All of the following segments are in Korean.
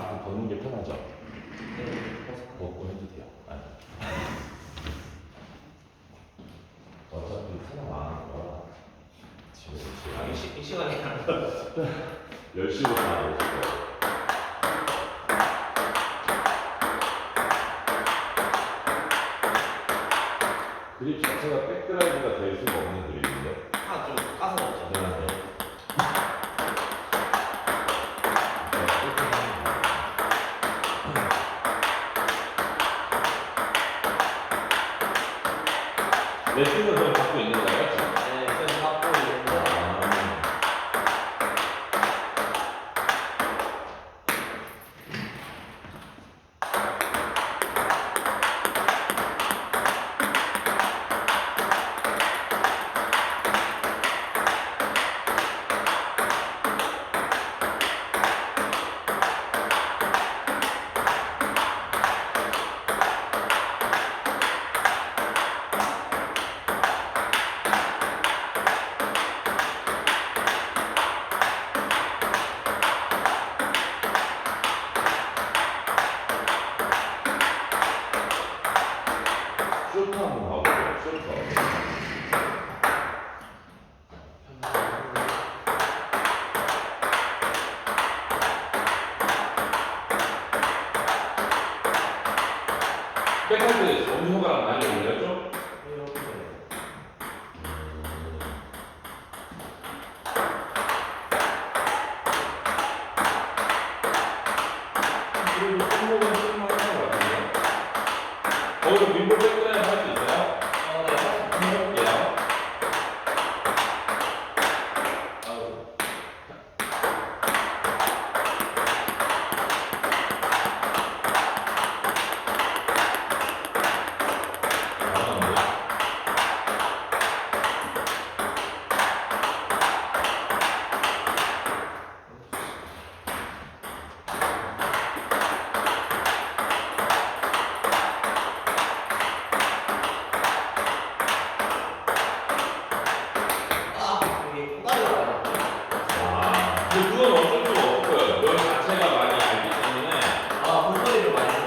마스크 벗는 게 편하죠? 네, 마스크 벗고 해도 돼요. 아니. 어차피 사람 안 하는 거라 지금 이 시간에 10시부터 하고 있어요. 그립 자체가 백드라이브가 될 수가 없는 그립인데 좀 까서 먹죠. 네. 레슨을 그럼 받고 있는 거예요? 네, 그래서 갖고 있는데 쇼트 한번 가볼게요. 쇼트. 백핸드 엄지손가락 많이 올렸죠? 그리고 손목은 쓸만한 것 같아요. 거기서 윈볼 백드라이브 할 수 있어요? 네, 해볼게요. 이게 꼬다리가 근데 그건 어쩔 수가 없어요. 면 자체가 많이 얇기 때문에. 볼거리를 많이 해요.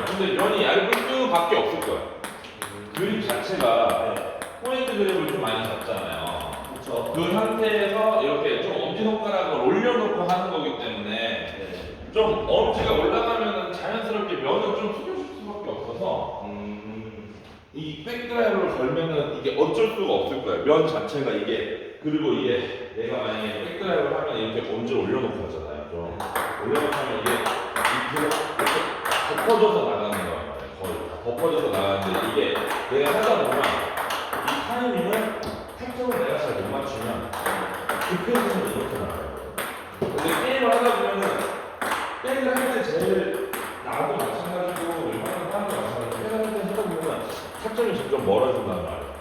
근데 면이 얇을 수밖에 없을 거예요. 그립 자체가 네, 포인트 그립을 좀 많이 잡잖아요. 그렇죠. 그 상태에서 이렇게 좀 엄지손가락을 올려놓고 하는 거기 때문에 네. 좀 엄지가 올라가면 자연스럽게 면을 좀 숙여줄 수밖에 없어서 이 백드라이브를 걸면은 이게 어쩔 수가 없을 거예요. 면 자체가 이게 그리고 이게 내가 만약에 백드라이브를 하면 이렇게 엄지를 올려놓고 하잖아요. 좀 올려놓고 하면 이게 이렇게 덮어져서 나가는 거예요. 거의 다 덮어져서 나가는데 이게 내가 하다 보면 이 타이밍을 타점을 내가 잘 못 맞추면 그 페이스는 이렇게 나가요. 근데 게임을 하다 보면은 게임을 할 때 제일 나도 마찬가지고 웬만한 사람도 마찬가지고 게임을 할 때 하다 보면 타점이 점점 멀어진단 말이에요.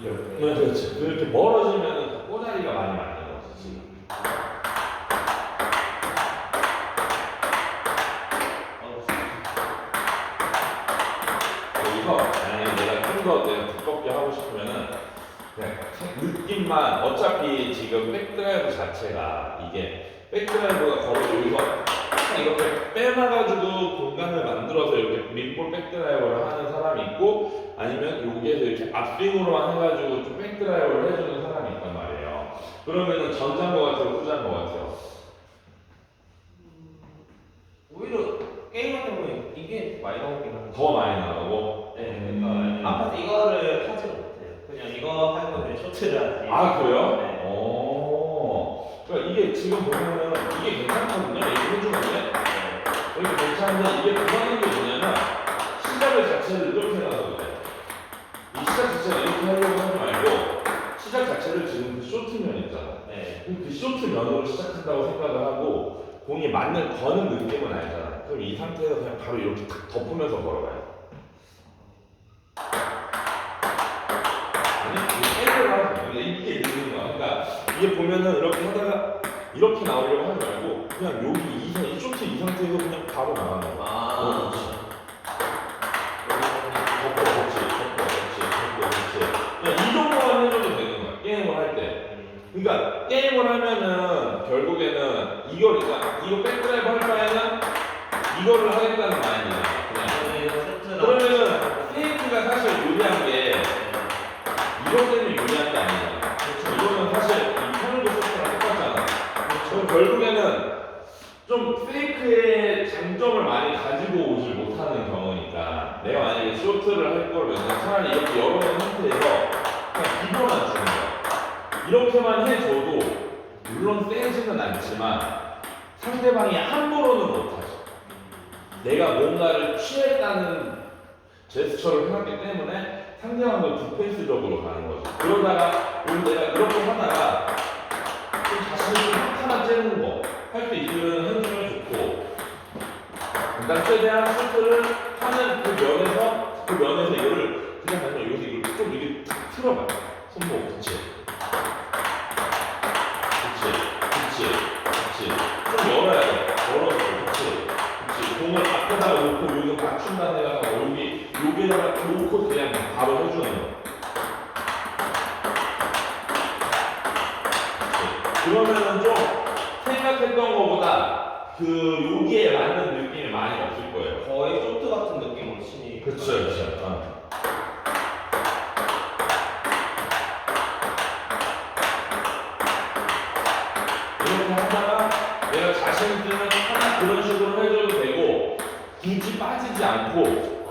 이렇게. 그렇지. 그렇게 멀어지면은 꼬다리가 많이 맞는 거지 지금. 여기서 만약에 내가 좀 더 내가 두껍게 하고 싶으면은 그냥 느낌만 어차피 지금 백드라이브 자체가 이게 백드라이브가 걸어 여기서 이렇게 빼놔가지고 공간을 만들어서 이렇게 민볼 백드라이브를 하는 사람이 있고 아니면 여기에서 이렇게 앞스윙으로만 해가지고 좀 백드라이브를 해주는 사람이 있단 말이에요. 그러면은 전자인 것 같아요, 후자인 것 같아요. 오히려 게임 같은 경우에 이게 많이 나오긴 한데. 더 많이 나가고. 네, 그러니까 앞에서 이거를 하지는 못해요. 그냥 이거 할 건데 쇼트를 하지. 아 그래요? 네. 그러니까 이게 지금 보면은 이게 괜찮거든요. 이거 해주는데 이게 괜찮은데 이게 불안한 게 뭐냐면 시작을 자체를 이렇게 놔둬도 돼. 이 시작 자체를 이렇게 하려고 하지 말고 시작 자체를 지금 그 쇼트면 있잖아. 네. 그럼 그 쇼트면으로 시작한다고 생각을 하고 공이 맞는 거는 느낌은 알잖아. 그럼 이 상태에서 그냥 바로 이렇게 탁 덮으면서 걸어가요. 아니 이게 해결을 하지 말고 이게 느는 거야. 그러니까 이게 보면은 이렇게 하다가 이렇게 나오려고 하지 말고 그냥 여기 이 쇼트 이 상태에서 그냥 바로 나가는 거야. 그냥 이 정도만 해줘도 되는 거야. 게임을 할 때. 그러니까 게임을 하면은 결국에는 이거 백드라이브 할 바에는 이거를 하겠다는 마인드잖아. 그냥. 그러면은 페이크가 사실 유리한 게 이것 때문에 유리한 게 아니잖아. 이거는 사실 이 편의도 쇼트랑 똑같잖아. 그럼 결국에는 좀 페이크의 장점을 많이 가지고 오질 못하는 경우니까 내가 만약에 쇼트를 할 거면 차라리 이렇게 열어놓은 상태에서 그냥 비벼만 주는 거야. 이렇게만 해줘도 물론 세지는 않지만 상대방이 함부로는 못하죠. 내가 뭔가를 취했다는 제스처를 해놨기 때문에 상대방도 디펜스적으로 가는 거죠. 그러다가 오늘 내가 이렇게 하다가 좀 자신이 좀 하나 째는 거 할 수 있으면 해주면 좋고, 일단 최대한 쇼트를 하는 그 면에서 이거를 그냥 여기서 이걸 좀 이렇게 탁 틀어봐요. 손목 그치 좀 열어야 돼. 열어서 그치 공을 앞에다가 놓고 여기서 맞춘다는 애가 여기다가 놓고 그냥 바로 해주는 거. 그러면은 좀 생각했던 것보다 여기에 맞는 느낌이 많이 없을 거예요. 거의 쇼트 같은 느낌으로 치니. 그쵸. 이렇게 하다가 내가 자신 있으면 하나 그런 식으로 해줘도 되고, 굳이 빠지지 않고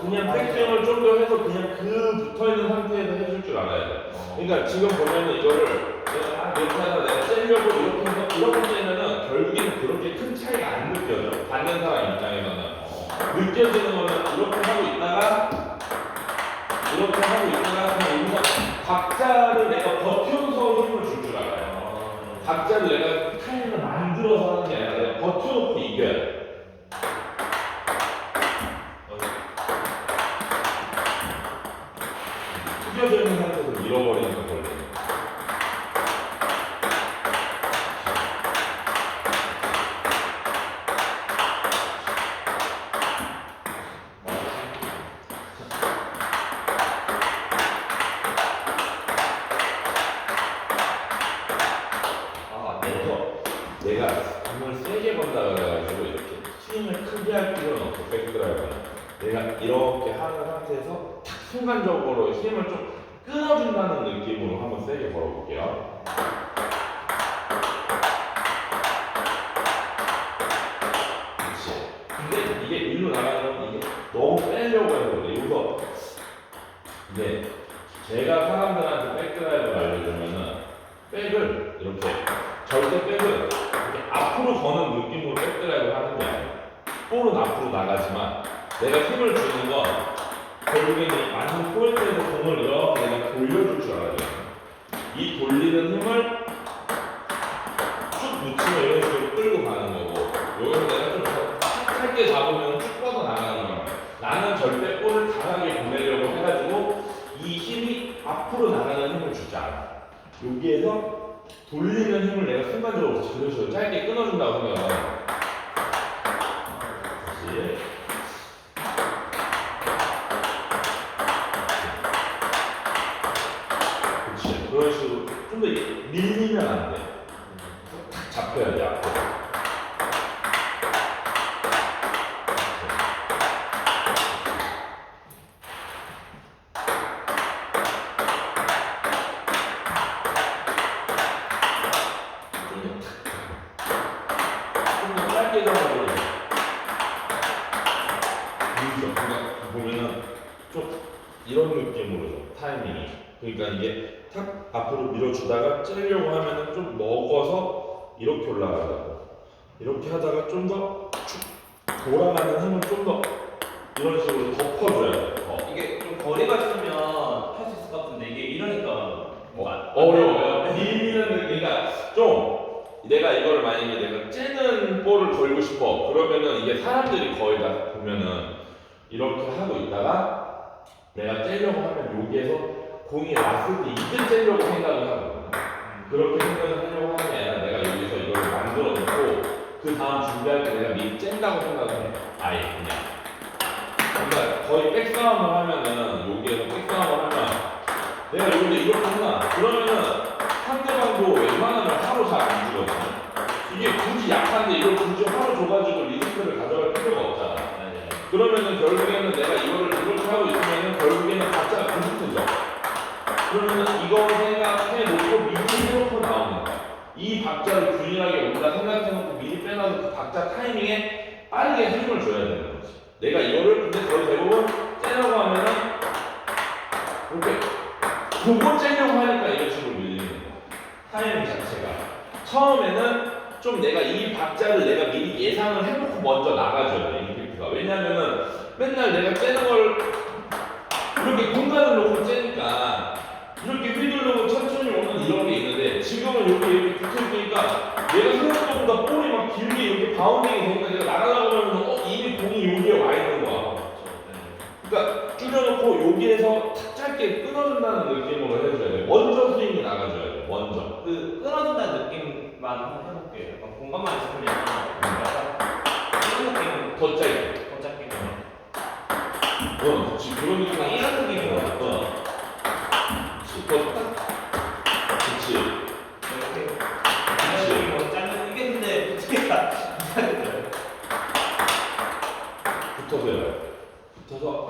그냥 백스윙을 좀 더 해서 그냥 붙어있는 상태에서 해줄 줄 알아야 돼. 그러니까 지금 보면은 이거를 내가 이렇게 하다 내가 째려고 이렇게 해서 이렇게 째면은 결국에는 그렇게 큰 차이가 안 느껴져. 받는 사람 입장에서는 느껴지는 거는 이렇게 하고 있다가 그냥 여기서 박자를 내가 버텨서 힘을 줄 줄 알아요. 박자를 내가 타임을 만들어서 하는 게 아니라 내가 버텨놓고 이겨야 돼. 숙여져 있는 상태에서 잃어버리니까 걸려. 내가 공을 세게 건다 그래가지고 이렇게 스윙을 크게 할 필요는 없고 백드라이브는 내가 이렇게 하는 상태에서 탁 순간적으로 힘을 좀 끊어준다는 느낌으로 한번 세게 걸어볼게요. 그렇지. 근데 이게 일로 나가면 이게 너무 빼려고 해서 그래. 여기서 이게 제가 사람들한테 백드라이브를 알려주면은 백을 이렇게 절대 백을 이렇게 앞으로 거는 느낌으로 백드라이브를 하는 게 아니에요. 볼은 앞으로 나가지만 내가 힘을 주는 건 결국에는 맞는 포인트에서 공을 이렇게 내가 돌려줄 줄 알아야 돼요. 이 돌리는 힘을 쭉 붙이면 이런 식으로 끌고 가는 거고, 여기서 내가 좀 짧게 잡으면 쭉 뻗어 나가는 거예요. 나는 절대 볼을 강하게 보내려고 해가지고 이 힘이 앞으로 나가는 힘을 주지 않아. 여기에서 돌리는 힘을 내가 순간적으로 그런 식으로 짧게 끊어준다고 생각하면 다시 그렇지. 그런 식으로 좀 더 밀리면 안 돼. 탁 잡혀야 돼 앞으로. 짧게 잡아버려. 보면은 좀 이런 느낌으로 타이밍이. 그러니까 이게 탁 앞으로 밀어주다가 째려고 하면은 좀 먹어서 이렇게 올라가고, 이렇게 하다가 좀 더 돌아가는 힘을 좀 더 이런 식으로 덮어줘야 돼. 이게 좀 거리가 있으면 할 수 있을 것 같은데 이게 이러니까 어려워요. 밀리는 그러니까 좀 내가 이거를 만약에 내가 째는 볼을 걸고 싶어 그러면은 이게 사람들이 거의 다 보면은 이렇게 하고 있다가 내가 째려고 하면 여기에서 공이 왔을 때 이제 째려고 생각을 하거든요. 그렇게 생각을 하려고 하는 게 아니라 내가 여기서 이걸 만들어 놓고 그 다음 준비할 때 내가 미리 쨘다고 생각을 해. 아예 그냥. 그러니까 거의 백싸움을 하면은 여기에서 백싸움을 하면 내가 여기서 이렇게 한다. 그러면은 상대방도 웬만하면 하루 잘 안 주거든요. 이게 굳이 약한데 이걸 굳이 하루 줘가지고 리스크를 가져갈 필요가 없잖아. 그러면은 결국에는 내가 이거를 이렇게 하고 있으면은 결국에는 박자가 비슷해져. 그러면은 이거 생각해놓고 미리 해놓고 나오는 거야. 이 박자를 균일하게 온다 생각해놓고 미리 빼놔서 그 박자 타이밍에 빠르게 힘을 줘야 되는 거지. 내가 이거를 근데 거의 대부분 째려고 하면은 이렇게 그거 째려고 하니까 이런 식으로 밀리는 거야. 타이밍 자체가. 처음에는 좀 내가 이 박자를 내가 미리 예상을 해놓고 먼저 나가줘야 돼, 임팩트가. 왜냐면은 맨날 내가 째는 걸 이렇게 공간을 놓고 째니까 이렇게 휘두르고 천천히 오는 이런 게 있는데 지금은 여기 이렇게 붙어있으니까 내가 생각보다 볼이 막 길게 이렇게 바운딩이 되니까 내가 나가려고 하면 이미 공이 여기에 와 있는 거야. 그러니까 줄여놓고 여기에서 탁 짧게 끊어준다는 느낌으로 해줘야 돼. 먼저 스윙이 나가줘야 돼. 먼저. 그 끊어준다는 느낌만 한번 해볼게요. 약간 공간만 있으면 약간 이런 느낌 더 짧게. 더 짧게 그렇지. 그런 느낌. 이런 느낌으로 그렇지. 더 딱. 그렇지. 이렇게 이런 느낌으로 짜는 이게 근데 붙이기가 이상해요. 붙어서 해요. 붙어서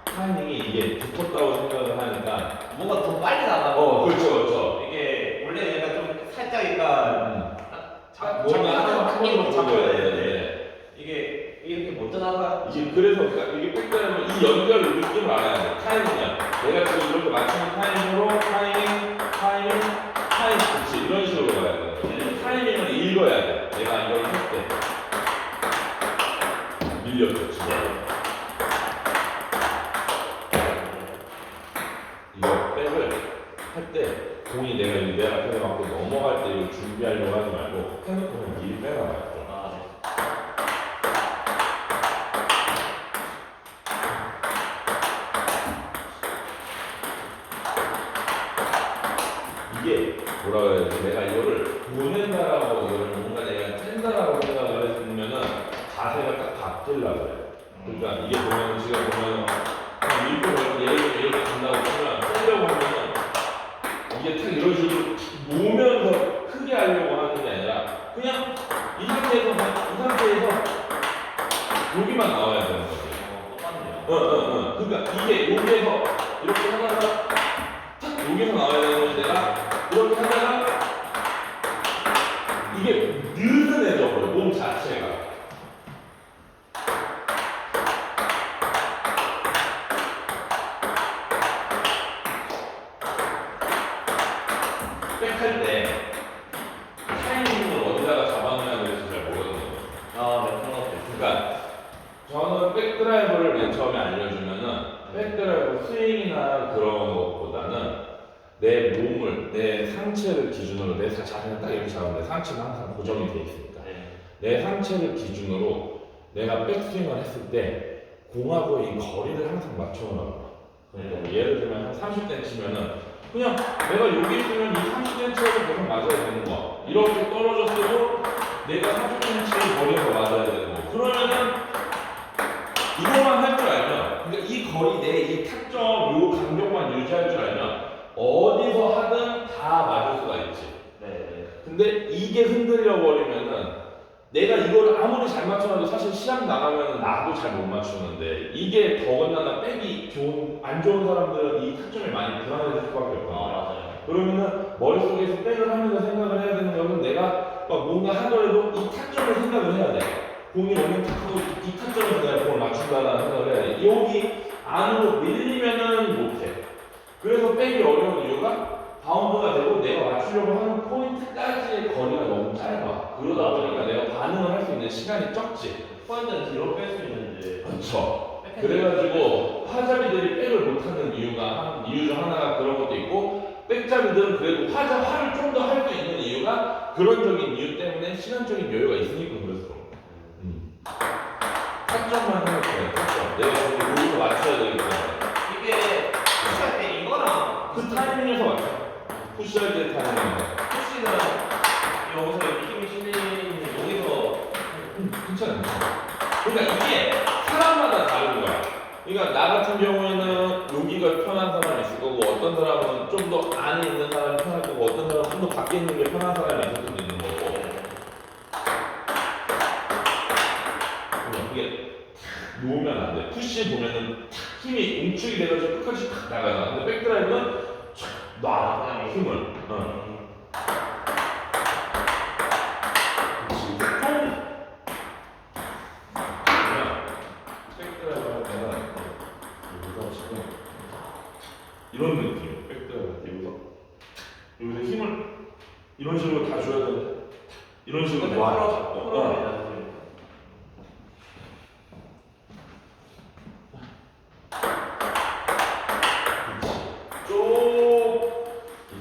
타이밍이 이게 붙었다고 생각을 하니까 뭔가 더 빨리 나가고 그렇죠 그렇죠. 이게 원래 약간 좀 살짝 약간 뭔가 한 번도 잡혀야 되는데 되는데 이게 이렇게 먼저 나가 이게 그래서 그러니까 이게 백다음은 이 연결 느낌을 알아야 돼. 타이밍이야. 내가 지금 이렇게 맞추는 타이밍으로 타이밍 그렇지 이런 식으로 가야 돼. 타이밍을 읽어야 돼. 내가 이걸 할 때 밀렸죠 지금. 이거 백을 할 때 공이 내가 내 앞에서 맞고 넘어갈 때 이걸 준비하려고 하지 말고 핸드폰을 미리 빼놔요. 이게 뭐라 그래야 되지? 내가 이거를 보낸다라고 이거를 뭔가 내가 뗀다라고 생각을 했으면은 자세가 딱 바뀌려고 해요. 그러니까 이게 보면 지금 보면 한 밀고 이렇게 간다고 하면 떼려고 하면은 이게 딱 이런 식으로 모으면서 크게 하려고 하는 게 아니라 그냥 이 상태에서 여기만 나와야 되는 거지. 똑같네요. 그러니까 이게 여기에서 이렇게 하다가 탁 여기서 나와야 되는 거지. 내가 이렇게 하다가 이게 느슨해져 버려 몸 자체가. 백할 때 타이밍을 어디다가 잡아놔야 될지 잘 모르거든요. 네, 그런 것도 있어요. 그러니까 저는 백드라이브를 맨 처음에 알려주면은 백드라이브 스윙이나 그런 것보다는 내 몸을, 내 상체를 기준으로 내 자세는 딱 이렇게 잡으면 내 상체는 항상 고정이 돼 있으니까 내 상체를 기준으로 내가 백스윙을 했을 때 공하고 이 거리를 항상 맞춰놓아요. 그러니까 뭐 예를 들면 한 30cm 치면은 그냥 내가 여기 있으면 이 30cm에서 계속 맞아야 되는 거야. 이렇게 떨어졌어도 내가 30cm의 거리에서 맞아야 되는 거. 그러면은 이것만 할 줄 알면, 그러니까 이 거리 내 이 타점, 요 간격만 유지할 줄 알면 어디서 하든 다 맞을 수가 있지. 근데 이게 흔들려 버리면은 내가 이걸 아무리 잘 맞춰놔도 사실 시합 나가면 나도 잘 못 맞추는데 이게 더군다나 백이 안 좋은 사람들은 이 타점이 많이 불안해질 수밖에 없거든요. 그러면은 머릿속에서 백을 하면서 생각을 해야 되는 것은 내가 막 뭔가 하더라도 이 타점을 생각을 해야 돼. 공이 오면 탁하고 이 타점에서 내가 공을 맞춘다라는 생각을 해야 돼. 여기 안으로 밀리면은 못해. 그래서 백이 어려운 이유가 바운드가 되고 내가 맞추려고 하는 포인트까지의 거리가 너무 짧아. 그러다 보니까 내가 반응을 할 수 있는 시간이 적지. 포인트는 뒤로 뺄 수 있는데. 그렇죠. 그래가지고 화잡이들이 백을 못하는 이유 중 하나가 그런 것도 있고, 백잡이들은 그래도 화를 좀 더 할 수 있는 이유가 그런적인 이유 때문에 시간적인 여유가 있으니까 그래서 그런 거야. 타점만 생각해. 타점. 내가 지금 여기서 맞춰야 되기 때문에. 이게 푸시할 때 이거랑 그 타이밍에서 맞춰. 푸시할 때 타이밍. 푸시는 여기서 힘이 실리는 여기서 괜찮아요. 그러니까 이게 사람마다 다른 거야. 그러니까 나 같은 경우에는 여기가 편한 사람이 있을 거고, 어떤 사람은 좀 더 안에 있는 사람이 편할 거고, 어떤 사람은 좀 더 밖에 있는 게 편한 사람이 있을 수도 있는 거고. 이게 탁 놓으면 안 돼. 푸시 보면은 탁 힘이 움축이 돼가지고 끝까지 탁 나가잖아. 근데 백드라이브는 촥 놔. 힘을. 그렇지. 백드라이브 할 때는 여기서 지금 이런 느낌. 백드라이브 여기서 힘을 이런 식으로 다 줘야 되는데 이런 식으로 놔.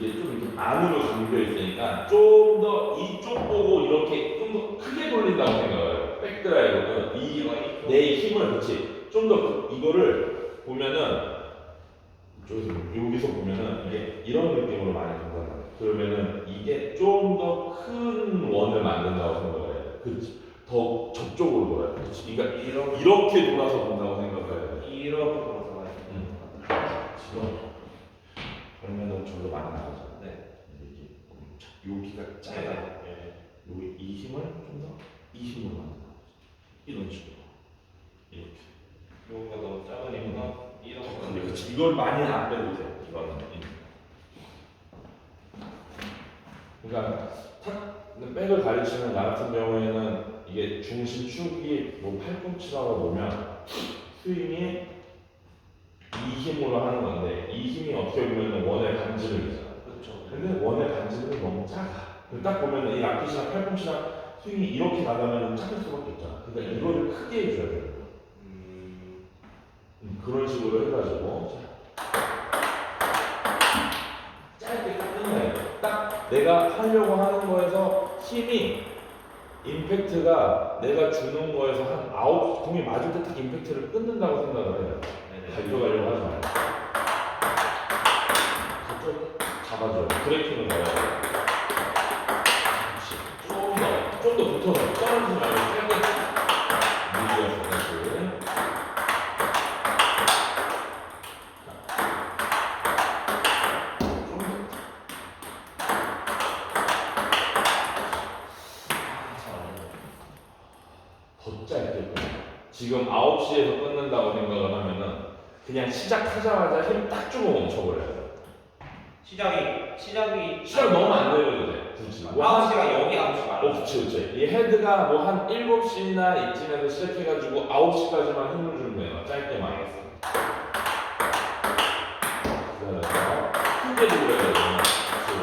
이게 좀 이렇게 안으로 잠겨 있으니까 좀 더 이쪽 보고 이렇게 좀 더 크게 돌린다고 생각해요. 백드라이브는 내 힘을 그렇지. 좀 더 이거를 보면은 여기서 보면은 이게 이런 느낌으로 많이 된다. 그러면은 이게 좀 더 큰 원을 만든다고 생각해요. 그렇지. 더 저쪽으로 돌아요. 그렇지. 그러니까 이렇게 돌아서 본다고 생각해요. 이렇게 돌아서 가야 지금 그러면은 저도 많이 나가죠. 네. 여기가 짧아요. 여기 이 힘을 좀 더 이 힘으로 만든다. 이런 식으로 이렇게. 여기가 너무 작으니까 이렇게. 그렇지. 이걸 많이 안 빼도 돼. 이거는. 그러니까 백을 가르치는 나 같은 경우에는 이게 중심 축이 뭐 팔꿈치라고 보면 스윙이 이 힘으로 하는 건데 이 힘이 어떻게 보면 원의 반지름이잖아. 그렇죠. 근데 원의 반지름이 너무 작아. 딱 보면 이 라켓이랑 팔꿈치랑 스윙이 이렇게 나가면 작을 수밖에 없잖아. 그러니까 이거를 크게 해줘야 돼요. 그런 식으로 해가지고 짧게 딱 끝내야 돼. 딱 내가 하려고 하는 거에서 힘이 임팩트가 내가 주는 거에서 한 9, 공이 맞을 때 딱 임팩트를 끊는다고 생각을 해요. 달려가려고 하지 말고 저쪽 잡아줘요. 브레이킹을 넣어야 돼요. 좀 더 붙어서 떨어지지 말고 짧게 밀려서 다시 더 짧게 지금 9시에서 끊는다고 생각을 하면은 그냥 시작하자마자 힘 딱 주고 멈춰버려야 돼. 시작 너무 안 내려도 돼. 굳이. 9시가 여기 9시가 그치. 이 헤드가 뭐 한 7시나 이쯤에서 시작해가지고 9시까지만 힘을 주면 돼요. 짧게만. 그래서 크게 돌려야 돼요.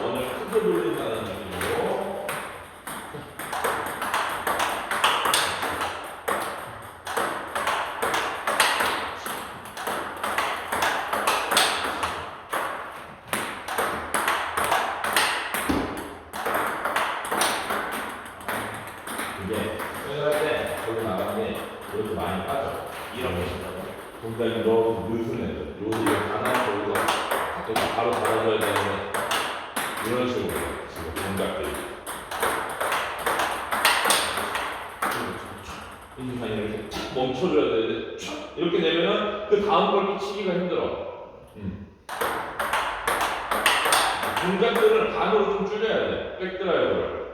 원을 크게 돌린다는 느낌으로. 이게 생각할 때 거기 나간 게 이렇게 많이 빠져. 이렇게 동작이 너무 느슨해져. 여기 가나 거기서 이렇게 바로 잡아줘야 되는데 이런 식으로 지금 동작들이 이렇게 탁 멈춰줘야 되는데 촥 이렇게 되면은 그 다음 걸 또 치기가 힘들어. 동작들을 반으로 좀 줄여야 돼. 백드라이브를.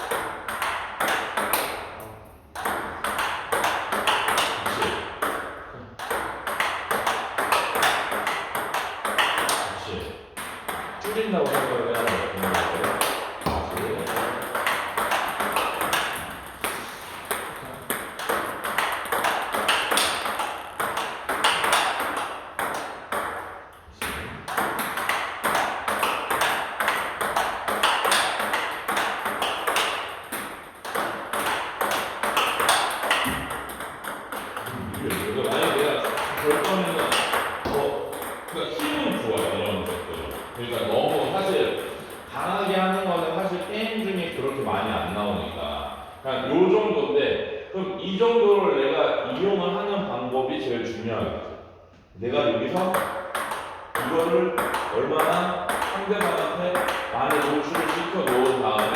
줄인다고 생각을 해야 돼요. 만약에 내가 그럴 거면은 그러니까 힘은 좋아요. 이런 것들은. 그러니까 너무 사실 강하게 하는 거는 사실 게임 중에 그렇게 많이 안 나오니까 그냥 요 정도인데 그럼 이 정도를 내가 이용을 하는 방법이 제일 중요하겠죠. 내가 여기서 이거를 얼마나 상대방한테 많이 노출을 시켜 놓은 다음에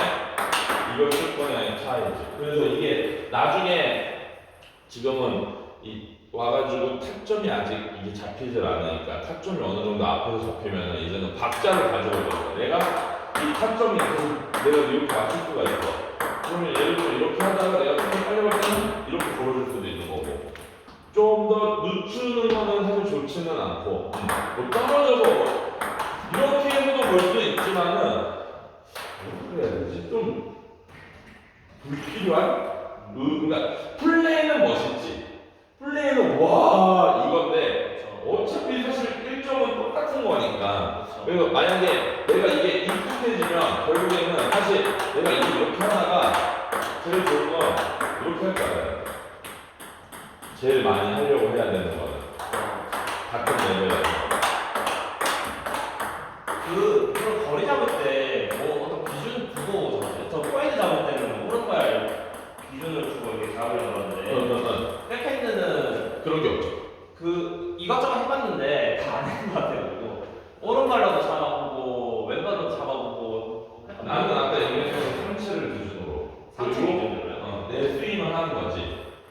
이걸 쓸 거냐의 차이지. 그래서 이게 나중에 지금은 와가지고 타점이 아직 이게 잡히질 않으니까 타점이 어느 정도 앞에서 잡히면 이제는 박자를 가져올 거야. 내가 이 타점이 내가 이렇게 맞출 수가 있어. 그러면 예를 들어 이렇게 하다가 내가 조금 빨리 갈 때는 이렇게 걸어줄 수도 있는 거고 않고 뭐 떨어져서 이렇게 해서도 볼 수 있지만은 어떻게 해야 되지? 좀 불필요한? 그러니까 플레이는 멋있지. 플레이는 와 이건데 어차피 사실 1점은 똑같은 거니까. 그래서 만약에 내가 이게 익숙해지면 결국에는 사실 내가 이렇게 하다가 제일 좋은 건 이렇게 할 거야. 제일 많이 하려고 해야 되는 거는 같은 레벨에서. 그런 거리 잡을 때 뭐 어떤 기준 두고 잡아요? 저 포인트 잡을 때는 오른발 기준을 주고 이렇게 잡으려고 하는데 백핸드는 그런 게 없죠. 이것저것 해봤는데 다 안 된 것 같아요. 오른발로도 잡아보고 왼발로도 잡아보고 나는 아까 얘기했던 상체를 기준으로 상체 그리고 기준으로요? 내 스윙을 하는 거지.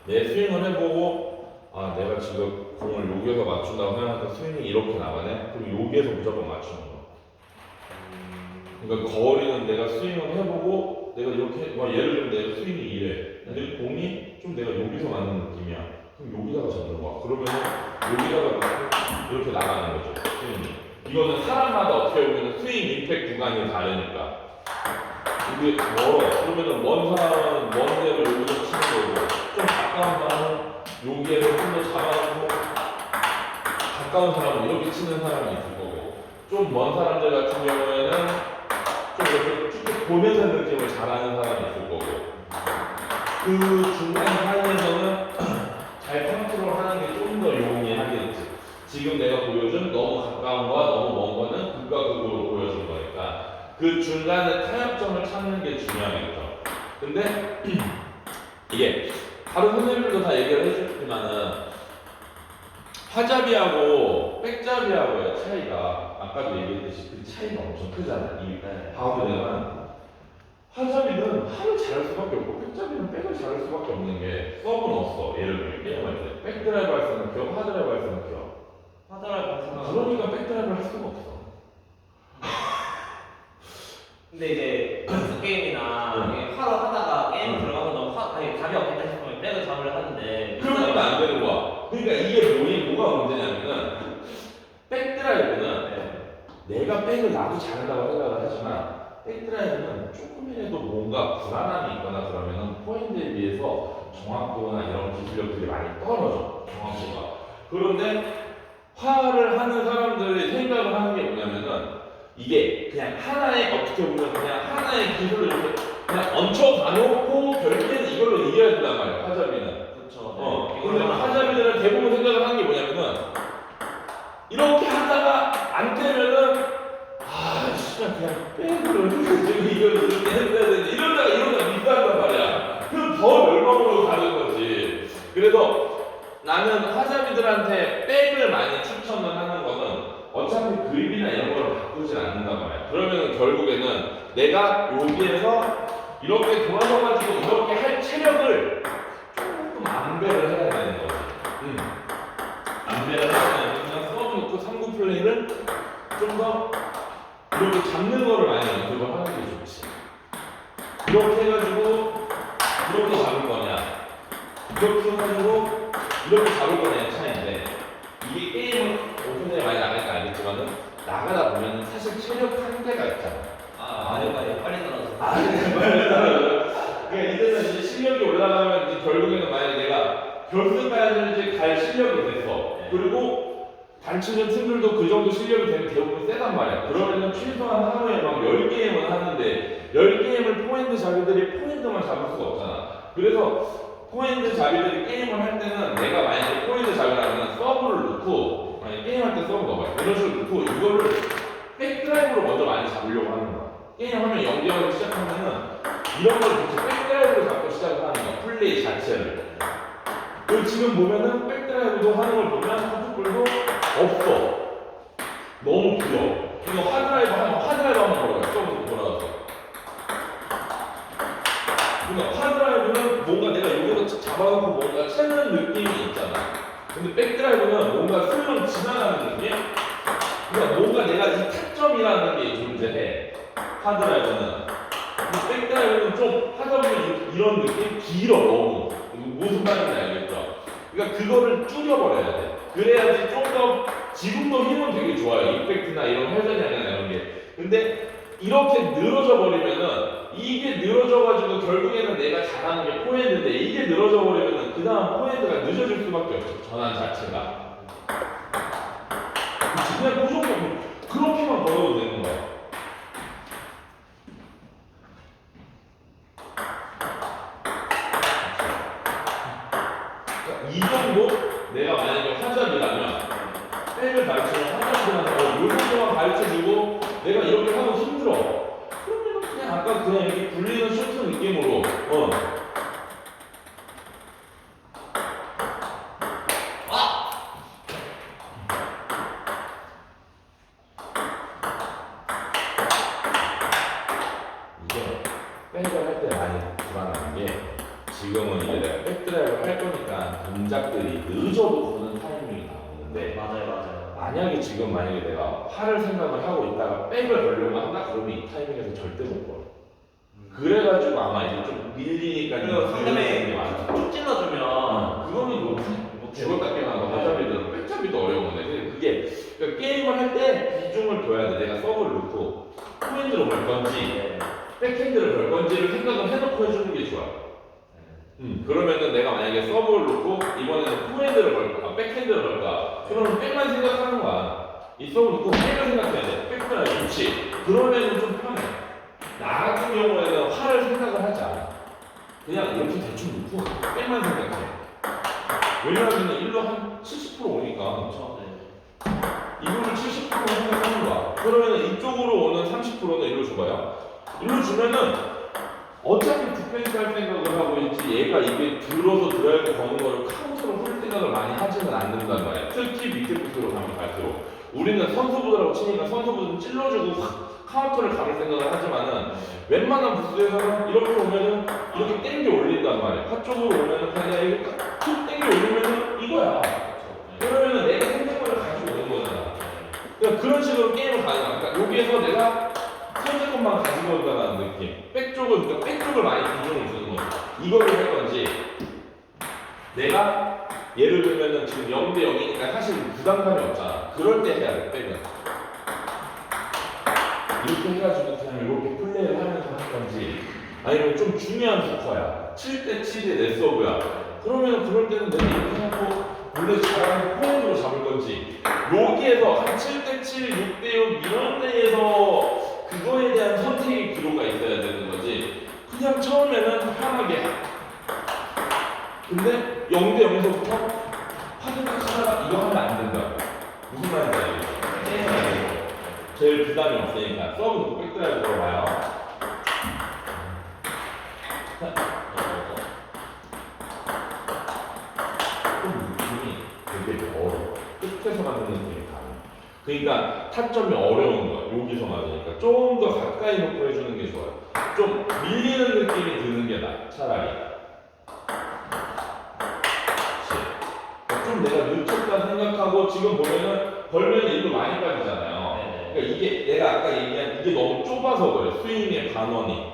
내 스윙을 해보고 내가 지금 공을 여기에서 맞춘다고 생각하니까 스윙이 이렇게 나가네? 그럼 여기에서 무조건 맞추는 거야. 그러니까 거리는 내가 스윙을 해보고 내가 이렇게 예를 들면 내가 스윙이 이래. 근데 공이 좀 내가 여기서 맞는 느낌이야. 그럼 여기다가 잡는 거야. 그러면은 여기다가 이렇게 나가는 거죠. 스윙이. 이거는 사람마다 어떻게 보면 스윙 임팩 구간이 다르니까. 이게 멀어. 그러면은 먼 사람은 먼 데로 여기서 치는 거고, 좀 가까운 사람은 여기에서 좀 더 잡아주고, 가까운 사람은 이렇게 치는 사람이 있을 거고, 좀 먼 사람들 같은 경우에는 좀 이렇게 쭉 보내는 느낌을 잘하는 사람이 있을 거고, 그 중간 사이에서는 잘 컨트롤하는 게 좀 더 용이하겠지. 지금 내가 보여준 너무 가까운 거와 너무 먼 거는 극과 극으로 보여준 거니까 그 중간에 타협점을 찾는 게 중요하겠죠. 근데 이게 다른 선생님들도 다 얘기를 해주셨지만은 화잡이하고 백잡이하고의 차이가 아까도 얘기했듯이 그 차이가 엄청 크잖아요. 이 바운드는 화잡이는 하를 잘할 수밖에 없고 백잡이는 백을 잘할 수밖에 없는 게 서브는 없어. 예를 들면 게임할 때 백드라이브 할 수는 겨, 하드라이브 할 수는 겨. 그러니까 백드라이브를 할 수가 없어. 근데 이제 연습 게임이나 화로 하다가 게임 들어가면 너무 답이 없겠다 싶으면 백을 잡으려 하는데 그러니까 안 되는 거야. 그러니까 이게 뭐가 문제냐면은 백드라이브는 내가 백을 나도 잘한다고 생각을 하지만 백드라이브는 조금이라도 뭔가 불안함이 있거나 그러면은 포인트에 비해서 정확도나 이런 기술력들이 많이 떨어져. 정확도가. 그런데 화를 하는 사람들이 생각을 하는 게 뭐냐면은 이게 그냥 하나의 어떻게 보면 그냥 하나의 기술을 이렇게 그냥 얹혀 가놓고 결국에는 이걸로 이겨야 된단 말이야. 화잡이는. 그렇죠. 근데 화잡이들은 대부분 생각을 하는 게 뭐냐면은 이렇게 하다가 안 되면은 진짜 그냥 백으로 지금 이걸 이렇게 해야 되는데 이러다가 미스한단 말이야. 그럼 더 멸망으로 가는 거지. 그래서 나는 화잡이들한테 백을 많이 추천을 하는 거는 어차피 그립이나 이런 걸 바꾸질 않는단 말이야. 그러면 결국에는 내가 여기에서 이렇게 돌아서가지고 이렇게 할 체력을 조금 안배를 해야 되는 거지. 안배를 해야 되는 그냥 서브 놓고 3구 플레이를 좀 더 이렇게 잡는 거를 많이 연습을 하는 게 좋지. 이렇게 해가지고 이렇게 잡을 거냐, 이렇게 해가지고 이렇게 잡을 거냐의 차이인데 이게 게임은 오픈에 많이 나가니까 알겠지만은 나가다 보면 사실 체력 한계가 있잖아. 빨리 떨어져. 그러니까 이제는 이제 실력이 올라가면 이제 결국에는 만약에 내가 결승까지 갈 실력이 됐어. 그리고 단체전 팀들도 그 정도 실력이 되면 대부분 세단 말이야. 그러면은 최소한 하루에 막 10게임을 하는데 10게임을 포핸드 자기들이 포핸드만 잡을 수가 없잖아. 그래서 포핸드 자비들이 게임을 할 때는 내가 만약에 포핸드 자비라면 서브를 넣고 만약에 게임할 때 서브 넣어봐요. 이런 식으로 넣고 이거를 백드라이브로 먼저 많이 잡으려고 하는 거야. 게임하면 0대0을 시작하면은 이런 걸 도대체 백드라이브로 잡고 시작을 하는 거야. 플레이 자체를. 그리고 지금 보면은 백드라이브도 하는 걸 보면 하프볼도 없어. 너무 길어. 이거 하드라이브 한번 걸어봐요. 서브로 돌아가서. 그러니까 하드라이브는 뭔가 내가 여기서 잡아놓고 뭔가 채는 느낌이 있잖아. 근데 백드라이브는 뭔가 슬렁 지나가는 느낌? 그러니까 뭔가 내가 이 타점이라는 게 존재해. 하드라이브는. 근데 백드라이브는 좀 하다 보면 이런 느낌? 길어, 너무. 무슨 말인지 알겠죠? 그러니까 그거를 줄여버려야 돼. 그래야지 좀 더 지금도 힘은 되게 좋아요. 임팩트나 이런 회전이나 이런 게. 근데 이렇게 늘어져 버리면은 이게 늘어져가지고 결국에는 내가 잘하는 게 포핸드인데 이게 늘어져 버리면은 그 다음 포핸드가 늦어질 수밖에 없어. 전환 자체가. 그냥 무조건 그렇게만 걸어도 되는 거야. 그러니까 이 정도 내가 만약에 화전이라면 백을 가르치면 화전이라서 요 정도만 가르쳐주고 내가 이렇게 하고 힘들어. 그러면 그냥 아까 그냥 이렇게 굴리는 쇼트 느낌으로 이게 백을 할 때 많이 불안한 게 지금은 이제 내가 백드라이브를 할 거니까 동작들이 늦어도 거는 타이밍이 나오는데 맞아요. 만약에 내가 팔을 생각을 하고 있다가 백을 걸려고 한다 그러면 이 타이밍에서 절대 못 걸어. 그래가지고 아마 이제 좀 밀리니까 그리고 상대방이 게 많아. 쭉 찔러주면 그거는 못해. 죽었다 깨어나고 화잡이든 백잡이도 어려운 건데 근데 그게 그러니까 게임을 할 때 비중을 둬야 돼. 내가 서브를 놓고 포핸드로 걸 건지 백핸드를 걸 건지를 생각을 해놓고 해주는 게 좋아. 그러면은 내가 만약에 서브를 놓고 이번에는 포핸드를 걸까 백핸드를 걸까 그러면 백만 생각하는 거야. 이 서브 놓고 백을 생각해야 돼. 백만 좋지. 그러면은 좀 편해. 나 같은 경우에는 팔을 생각을 하지 않아. 그냥 이렇게 대충 놓고 백만 생각해. 왜냐하면 일로 한 70% 오니까 그렇죠. 네. 이거를 70% 생각하는 거야. 그러면 이쪽으로 오는 30%는 일로 줘봐요. 일로 주면은 어차피 디펜스 할 생각을 하고 있지 얘가 이게 들어서 드라이브 거는 거를 카운트로 볼 생각을 많이 하지는 않는단 말이야. 특히 밑에 부스로 가면 갈수록 우리는 선수부들하고 치니까 선수부들은 찔러주고 카운트를 가볼 생각을 하지만은 웬만한 부스에서는 이렇게 오면은 이렇게 땡겨 올린단 말이야. 파 쪽으로 오면은 그냥 이렇게 툭 땡겨 올리면은 이거야. 그러면은 내가 생각을 가지고 오는 거잖아. 그러니까 그런 식으로 게임을 가는 거야. 그러니까 여기에서 내가 선제권만 가지고 온다는 느낌. 그러니까 백 쪽을 많이 비중을 주는 거야. 이거를 할 건지 내가 예를 들면은 지금 0대 0이니까 사실 부담감이 없잖아. 그럴 때 해야 돼, 백은. 이렇게 해가지고 그냥 이렇게 플레이를 하면서 할 건지 아니면 좀 중요한 스코어야 7대 7의 내 서브야 그러면 그럴 때는 내가 이렇게 하고 원래 잘하는 포핸드로 잡을 건지 여기에서 한 7대 7, 6대 6 이런 데에서 그거에 대한 선택의 기로가 있어야 되는 거지 그냥 처음에는 편하게 근데 0대 0에서부터 파드가 하다가 이거 하면 안 된다 무슨 말인지 알겠어? 제일 부담이 없으니까 서브 놓고 백드라이브 걸어봐요. 좀 느낌이 되게 어려워. 끝에서 맞는 느낌이 강해. 그러니까 타점이 어려운 거야. 여기서 맞으니까 좀 더 가까이 놓고 해주는 게 좋아요. 좀 밀리는 느낌이 드는 게 나아. 차라리. 좀 내가 늦췄다 생각하고 지금 보면은 걸면 일로 많이 빠지잖아요. 그러니까 이게 내가 아까 얘기한 이게 너무 좁아서 그래. 스윙의 반원이.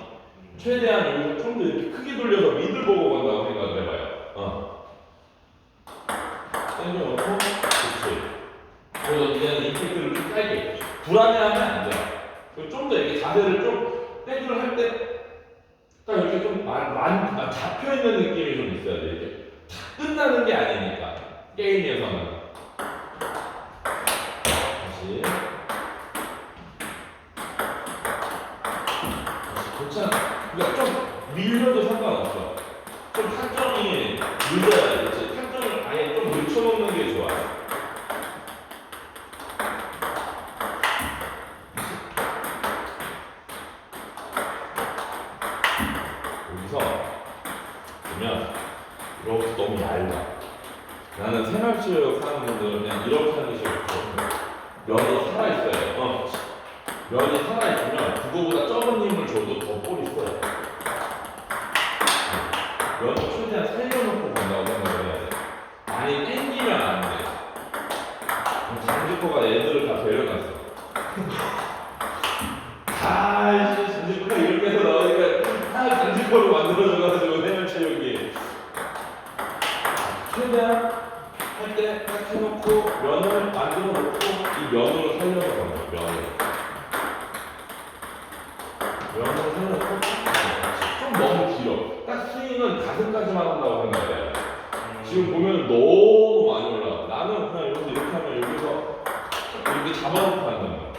최대한 여기서 좀 더 이렇게 크게 돌려서 미들 보고 간다고 생각을 해봐요. 당겨놓고 그렇지. 그래서 이제는 임팩트를 좀 짧게. 불안해하면 안 돼. 좀 더 이렇게 자세를 좀 백을 할 때 딱 이렇게 좀 잡혀있는 느낌이 좀 있어야 돼. 이렇게 다 끝나는 게 아니니까. 게임에서는. 다시. 괜찮아. 그러니까 좀 밀려도 상관없어. 좀 타점이 늦어야 돼. 그치? 타점을 아예 좀 늦춰놓는 게 좋아. 여기서 보면 이렇게 너무 얇아. 나는 생활체육 하는 분들은 그냥 이렇게 하는 게 좋거든. 면이 살아있어요. 면이 살아있으면 그거보다 적은 힘을 줘도 더 볼이 써요. 면을 최대한 살려놓고 간다고 생각을 해야 돼. 많이 땡기면 안 돼. 장지코가 애들을 다 데려갔어. 이제 장지코가 이렇게 해서 나오니까 다 장지코로 만들어줘가지고 생활체육이 최대한 할 때 딱 해놓고 면을 만들어 놓고 이 면으로 살려서 가는 거예요. 면을 살려놓고 좀 너무 길어. 딱 스윙은 가슴까지만 한다고 생각해요. 지금 보면 너무 많이 올라가. 나는 그냥 이렇게 하면 여기서 이렇게 잡아놓고 간단 말이야.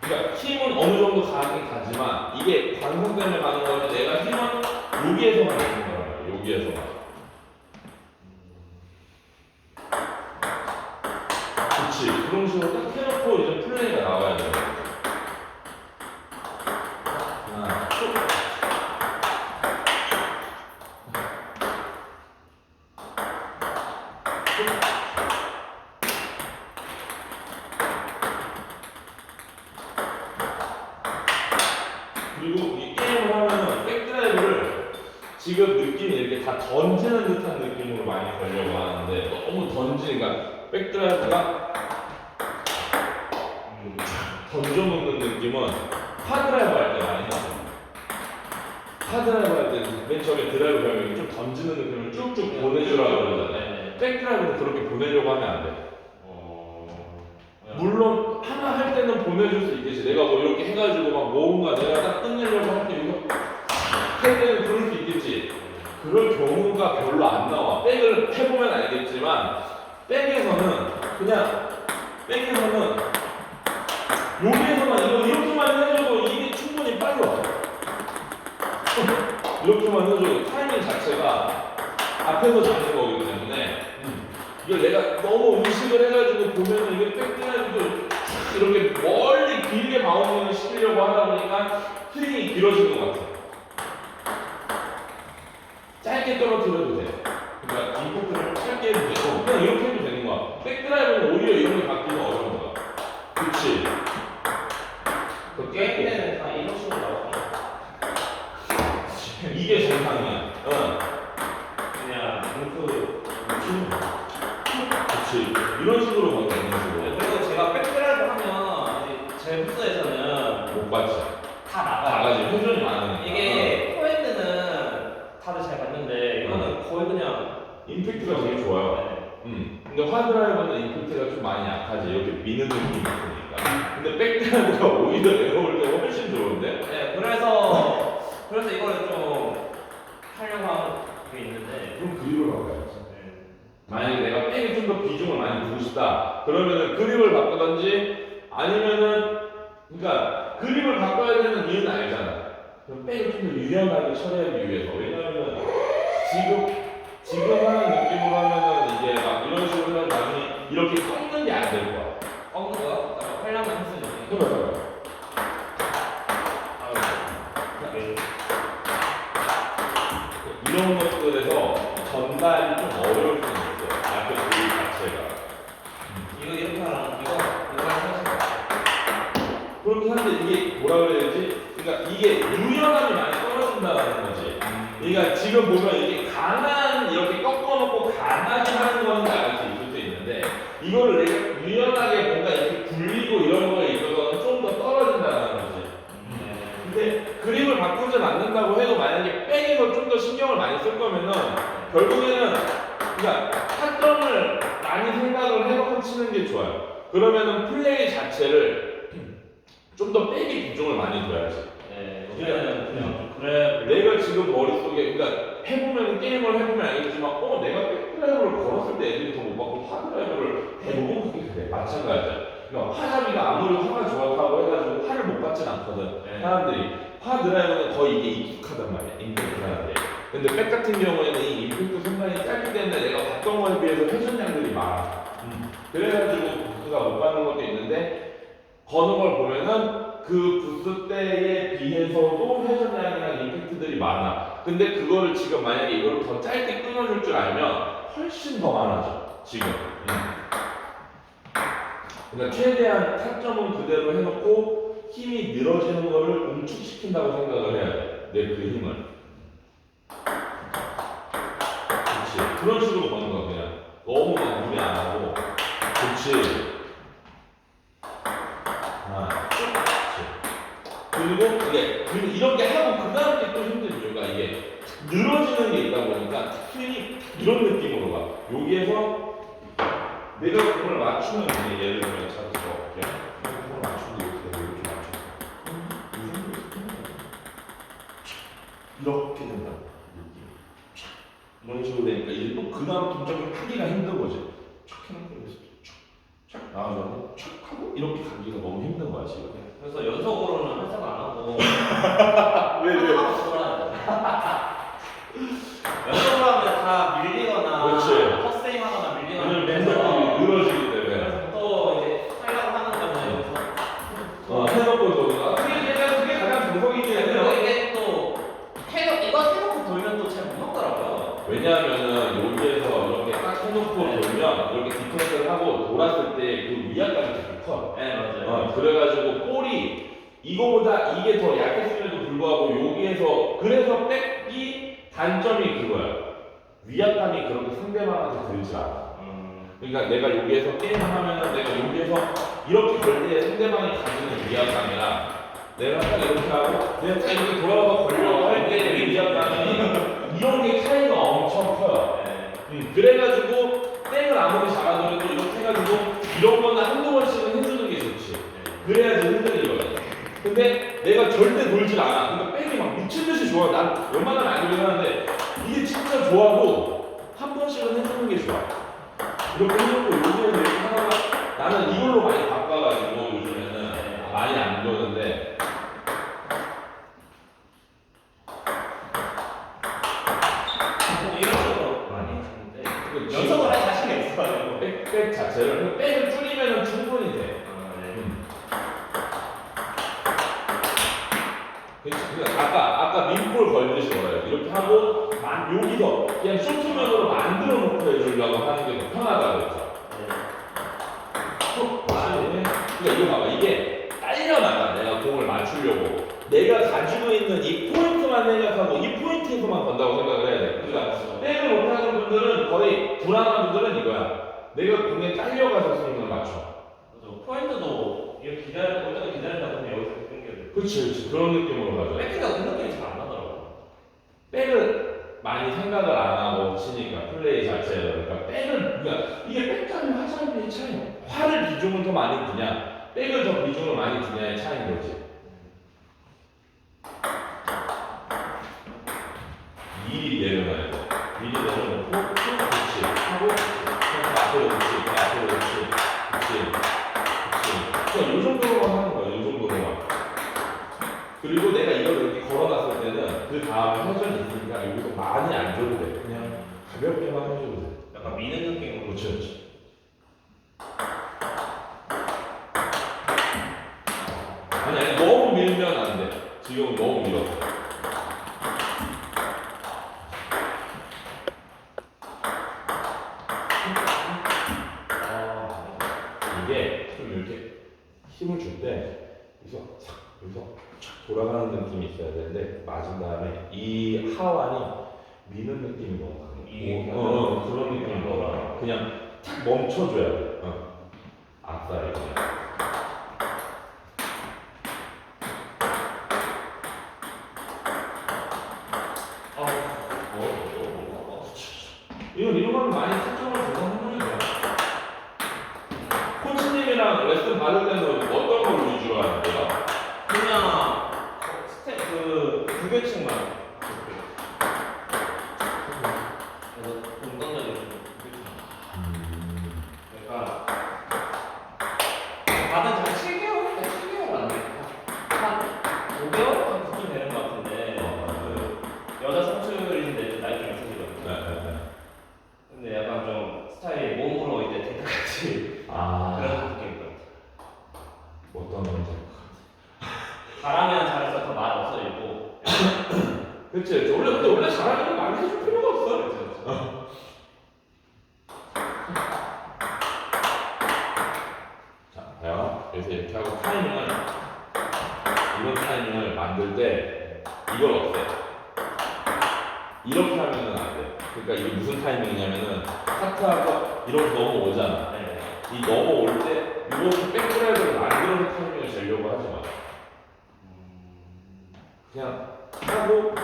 그러니까 힘은 어느 정도 가긴 가지만 이게 관성 때문에 가는 거는 내가 힘은 여기에서만 가는 거야. 여기에서만. 그렇지. 그런 식으로 딱 해놓고 이제 플레이가 나와야 돼. 하나, 쭉. 그리고 이 게임을 하면은 백드라이브를 지금 느낌이 이렇게 다 던지는 듯한 느낌으로 많이 걸려고 하는데 너무 던지니까 백드라이브가 던져놓는 느낌은 하드라이브 할 때 많이 나요. 하드라이브 할 때 맨 처음에 드라이브 하면 좀 던지는 느낌을 쭉쭉 보내주라고 그러잖아요. 백드라이브는 그렇게 보내려고 하면 안 돼. 물론 하나 할 때는 보내줄 수 있겠지. 내가 뭐 이렇게 해가지고 막 뭔가 내가 딱 끝내려고 할 때 이거 할 때는 그럴 수 있겠지. 그럴 경우가 별로 안 나와. 백을 해보면 알겠지만 백에서는 그냥 백에서는 여기에서만 이렇게만 해줘도 이게 충분히 빨라. 이렇게만 해줘도 타이밍 자체가 앞에서 잡는 거기 때문에 이걸 내가 너무 의식을 해가지고 보면은 이게 백드라이브도 이렇게 멀리 길게 바운딩을 시키려고 하다 보니까 스윙이 길어지는 것 같아. 짧게 떨어뜨려도 돼. 그러니까 인포트를 짧게 해도 되고 그냥 이렇게 해도 되는 거야. 백드라이브는 오히려 이런 게 받기가 어려운 거야. 그렇지. 그 게임 때는 다 이런 식으로 나와. 이게 정상이야. 그냥 뭉크. 그렇지. 이런 식으로 가면 되는 식으로. 그리고 제가 백드라이브 하면 제 부스에서는 못 봤지. 다 다 나가요. 가지. 회전이 많으니까. 이게 포핸드는 다들 잘 봤는데 이거는 거의 그냥 임팩트가 되게 좋아요. 근데 하드라이브는 임팩트가 좀 많이 약하지. 이렇게 미는 느낌이 있으니까. 근데 백드라이브가 오히려 내가 볼 때 훨씬 좋은데? 네, 그래서 이거를 좀 하려고 하는 게 있는데 그럼 그립을 바꿔야지. 만약에 내가 백에 좀 더 비중을 많이 두고 싶다. 그러면은 그립을 바꾸던지 아니면은 그러니까 그립을 바꿔야 되는 이유는 알잖아. 그럼 백을 좀 더 유연하게 처리하기 위해서. 왜냐하면 지금 하는 느낌으로 하면은 이게 막 이런 식으로 하면 나중에 이렇게 꺾는 게 안 될 거야. 꺾는 거야? 약간 활량만 했으니까. 그래. 이런 것들에서 전달이 좀 어려울 수는 있어요. 앞에 그립 자체가. 이거 이렇게 하랑 이거 하시면 그렇긴 한데 이게 뭐라 그래야 되지? 그러니까 이게 유연함이 많이 떨어진다는 거지. 그러니까 지금 보면 이게 강한 이렇게 꺾어놓고 강하게 하는 거는 나갈 수 있을 수 있는데 이거를 내가 유연하게 뭔가 이렇게 굴리고 이런 거에 있어서는 좀 더 떨어진다는 거지. 근데 그립을 바꾸진 않는다고 해도 만약에 백에서 좀 더 신경을 많이 쓸 거면은 결국에는 그러니까 타점을 많이 생각을 해서 치는 게 좋아요. 그러면은 플레이 자체를 좀 더 백에 비중을 많이 둬야지. 네, 그냥 그래. 내가 지금 머릿속에 그러니까 해보면 게임을 해보면 알겠지만 내가 백드라이브를 걸었을 때 애들이 더 못 받고 하드라이브를 대부분 그게 그래. 마찬가지야. 그러니까 화잡이가 아무리 화가 좋다고 해가지고 화를 못 받진 않거든. 사람들이 화 드라이브는 거의 이게 익숙하단 말이야. 임팩트라는 게. 근데 백 같은 경우에는 이 임팩트 순간이 짧기 때문에 내가 봤던 거에 비해서 회전량들이 많아. 그래가지고 부스가 못 받는 것도 있는데 거는 걸 보면은 그 부스 때에 비해서도 회전량이나 임팩트들이 많아. 근데 그거를 지금 만약에 이걸 더 짧게 끊어줄 줄 알면 훨씬 더 많아져. 지금. 그러니까 최대한 타점은 그대로 해놓고 힘이 늘어지는 거를 응축시킨다고 생각을 해야 돼. 내 그 힘을. 그렇지. 그런 식으로 거는 거야 그냥. 너무 막 무리 안 하고. 그렇지. 그리고 이렇게 하고 그 다음 게 또 힘든 이유가 이게 늘어지는 게 있다 보니까 스윙이 이런 느낌으로 가. 여기에서 내가 그걸 맞추면 이제 예를 들면 찾아서 볼게요. 그걸 맞추고 이렇게 맞춰. 이렇게 된다. 이런 식으로 되니까 이제 또 그 다음 동작을 하기가 힘든 거지. 촥 해놓고 여기서 촥 나와서 촥 하고 이렇게 가기가 너무 힘든 거야 지금. 그래서 연속으로는 할 생각 안 하고 왜? 연속으로 하면 다 밀리거나 그렇지. 헛스윙하거나 밀리거나 왜냐면 그래서 동작이 늘어지기 때문에. 그래서 또 이제 하려고 하는 거는 여기서 해놓고 또 그게 가장 정석이지. 그리고 이게 또 이거 해놓고 돌면 또 잘 못 먹더라고요. 왜냐하면은 여기에서 이렇게 딱 해놓고 돌면 이렇게 디펜스를 하고 돌았을 때 그 위압감이 되게 커. 네 맞아요. 그래가지고 볼이 이거보다 이게 더 약했음에도 불구하고 여기에서 그래서 백이 단점이 그거야. 위압감이 그렇게 상대방한테 들지 않아. 그러니까 내가 여기에서 게임을 하면은 내가 여기에서 이렇게 걸 때 상대방이 가지는 위압감이랑 내가 딱 이렇게 하고 내가 딱 이렇게 돌아가서 걸려고 할 때의 위압감이 이런 게 차이가 엄청 커요. 그래가지고 백을 아무리 잘하더라도 이렇게 해가지고 이런 거는 한두 번씩은 해주는 게 좋지. 그래야지 흔들리거든. 근데 내가 절대 돌질 않아. 그러니까 백이 막 미친듯이 좋아. 난 웬만하면 안 그러긴 하는데 이게 진짜 좋아도 한 번씩은 해주는 게 좋아. 이렇게 해놓고 요즘에는 이렇게 하다가 나는 이걸로 많이 바꿔가지고 요즘에는 많이 안 도는데 이런 식으로 많이 했는데 연속을 할 자신이 없어가지고 백 자체를 백을 줄이면 충분히 돼. 그러니까 아까 민볼 걸듯이 걸어요. 이렇게 하고 여기서 그냥 쇼트면으로 만들어 놓고 해주려고 하는 게 더 편하다 그랬죠. 그러니까 이거 봐봐. 이게 딸려나가. 내가 공을 맞추려고 내가 가지고 있는 이 포인트만 생각하고 이 포인트에서만 건다고 생각을 해야 돼. 그러니까 백을 못하는 분들은 거의 불안한 분들은 이거야. 내가 공에 딸려가서 스윙을 맞춰. 맞아. 포인트도 이렇게 기다리고 일단 기다리다 보면 여기서 끊겨야 돼. 그치. 그런 느낌으로 가죠. 백기가 그 느낌이 잘 안 나더라고. 백을 많이 생각을 안 하고 치니까 플레이 자체를 그러니까 그러니까 이게 백감이 화살비의 차이. 화를 비중을 더 많이 두냐, 백을 더 비중을 많이 두냐의 차이인 거지. 미리 내려놔야 돼. 미리 내려놓고 그렇지 하고 앞으로 그렇지 앞으로 그렇지. 그러니까 이 정도로만 하는 거야. 이 정도로만. 그리고 내가 이걸 이렇게 걸어놨을 때는 그 다음에 회전이 있으니까 여기서 많이 안 줘도 돼. 그냥 가볍게만 해줘도 돼. 약간 미는 느낌으로. 그렇지. 아니 너무 밀면 안 돼. 지금 너무 밀었어. 이게 좀 이렇게 힘을 줄 때 여기서 촥 돌아가는 느낌이 있어야 되는데 맞은 다음에 이 하완이 미는 느낌이 너무 강해. 그런 느낌이 너무 강해. 그냥 탁 멈춰줘야 돼. 아싸리 그냥. 이런 거는 많이 특정을 줘서 하는 거야. 코치님이랑 레슨 받을 때는 어떤 걸 위주로 하는데요? 그냥 그 규칙만. 그래서 공간적인 규칙. 그러니까 받은 지 7개월 안 됐다. 한 5개월 한 그쯤 되는 것 같은데 그 여자 선수인데 나이 좀 있으시거든요. 근데 약간 좀 스타일이 몸으로 이제 데드같이 그런 느낌인 것 같아요. 어떤 건지. 잘하면 잘해서 더 말 없어지고. 그치. 원래 잘하면 많이 해줄 필요가 없어. 그렇죠. 자, 봐요. 그래서 이렇게 하고 이런 타이밍을 만들 때 이걸 없애. 이렇게 하면은 안 돼. 그러니까 이게 무슨 타이밍이냐면은 카트하고 이렇게 넘어오잖아. 네. 이 넘어올 때 이렇게 백드라이브를 만들어서 타이밍을 재려고 하지 마. 그냥 하고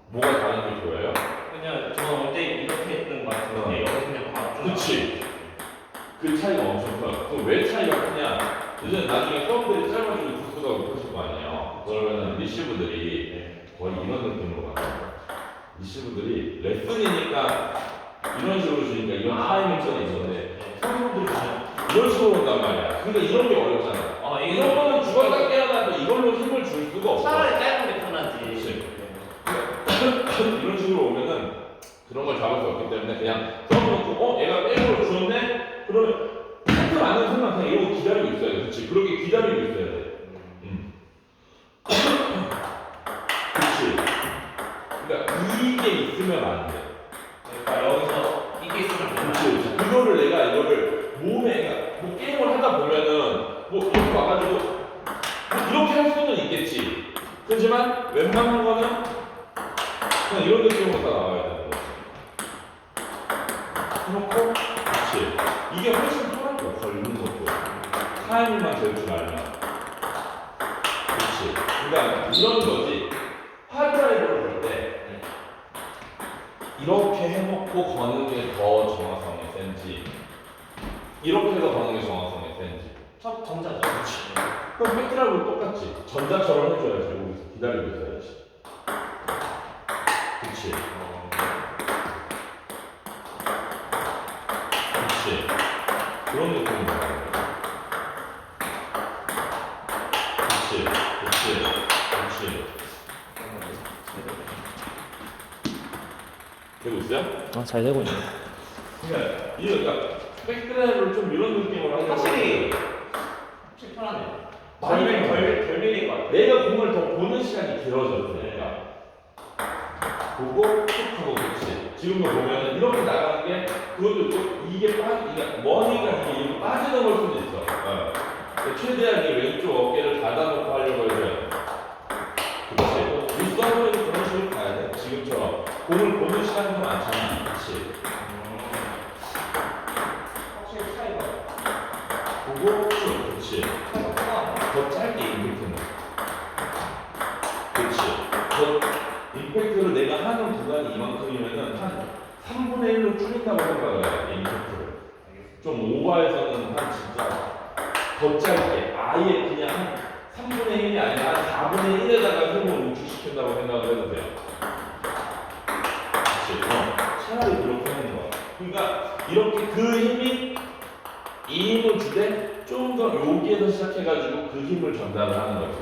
뭐가 다른 게 보여요? 그냥 저는 올 때 이렇게 했던 것 같은데 여기 그냥 바로 좀 그렇지. 그 차이가 엄청 커요. 그럼 왜 차이가 크냐? 요즘 나중에 서브들이 짧아지고 구수가 높아질 거 아니에요. 그러면은 리시브들이 거의 이런 느낌으로 가요. 리시브들이 레슨이니까 이런 식으로 주니까 이런 타이밍처럼 있는데 선수들이 그냥 이런 식으로 온단 말이야. 근데 이런 게 어렵잖아. 이런 거는 죽었다 깨어나도 이걸로 힘을 줄 수가 없어. 차라리 짧은 게 편하지. 이런 식으로 오면은 그런 걸 잡을 수 없기 때문에 그냥 써놓고 얘가 백으로 주었네? 그러면 탱크 맞는 순간 그냥 이러고 기다리고 있어야 돼. 그렇지. 그렇게 기다리고 있어야 돼. 그렇지. 그러니까 이게 있으면 안 돼. 그러니까 여기서 이게 있으면 안 돼. 그렇지. 그거를 내가 이거를 몸에 뭐 게임을 하다 보면은 뭐 이렇게 와가지고 뭐 이렇게 할 수는 있겠지. 그렇지만 웬만한 거는 그냥 이런 느낌으로 다 나와야 되는 거지. 해놓고 그렇지. 이게 훨씬 편할 거야. 걸리는 것도. 타이밍만 재우지 말면. 그렇지. 그러니까 이런 거지. 하드라이브를 볼 때 이렇게 해놓고 거는 게 더 정확성이 센지 이렇게 해서 거는 게 정확성이 센지. 첫 전자죠. 그렇지. 그럼 백드라이브도 똑같지. 전자처럼 해줘야지. 여기서 기다리고 있어야지. 그렇지. 그렇지. 그런 느낌인 거야. 그렇지. 그렇지. 그렇지. 되고 있어요? 잘 되고 있네. 그러니까 백드라이브를 좀 이런 느낌으로 하는 확실히 편하네. 덜 밀린 것 같아. 내가 공을 더 보는 시간이 길어졌으니까 보고 툭 하고 그렇지. 지금도 보면은 이렇게 나가는 게 그것도 또 이게 이게 머니가 이게 빠지는 걸 수도 있어. 최대한 이 왼쪽 어깨를 닫아놓고 하려고 해줘야 돼. 그렇지. 윗선으로 그런 식으로 가야 돼. 지금처럼 공을 보는 시간도 많잖아. 그렇지. 확실히 차이가. 보고 쭉. 그렇지. 더 짧게 임팩트는. 그렇지. 더 임팩트를 내가 하는 구간이 이만큼이면은 한 3분의 1로 줄인다고 생각을 해. 임팩트를. 좀 오버해서는 한 진짜 더 짧게 아예 그냥 한 3분의 1이 아니라 한 4분의 1에다가 힘을 우측시킨다고 생각을 해도 돼요. 그렇지. 차라리 그렇게 하는 거야. 그러니까 이렇게 그 힘이 이 힘을 주되 좀 더 여기에서 시작해가지고 그 힘을 전달을 하는 거죠.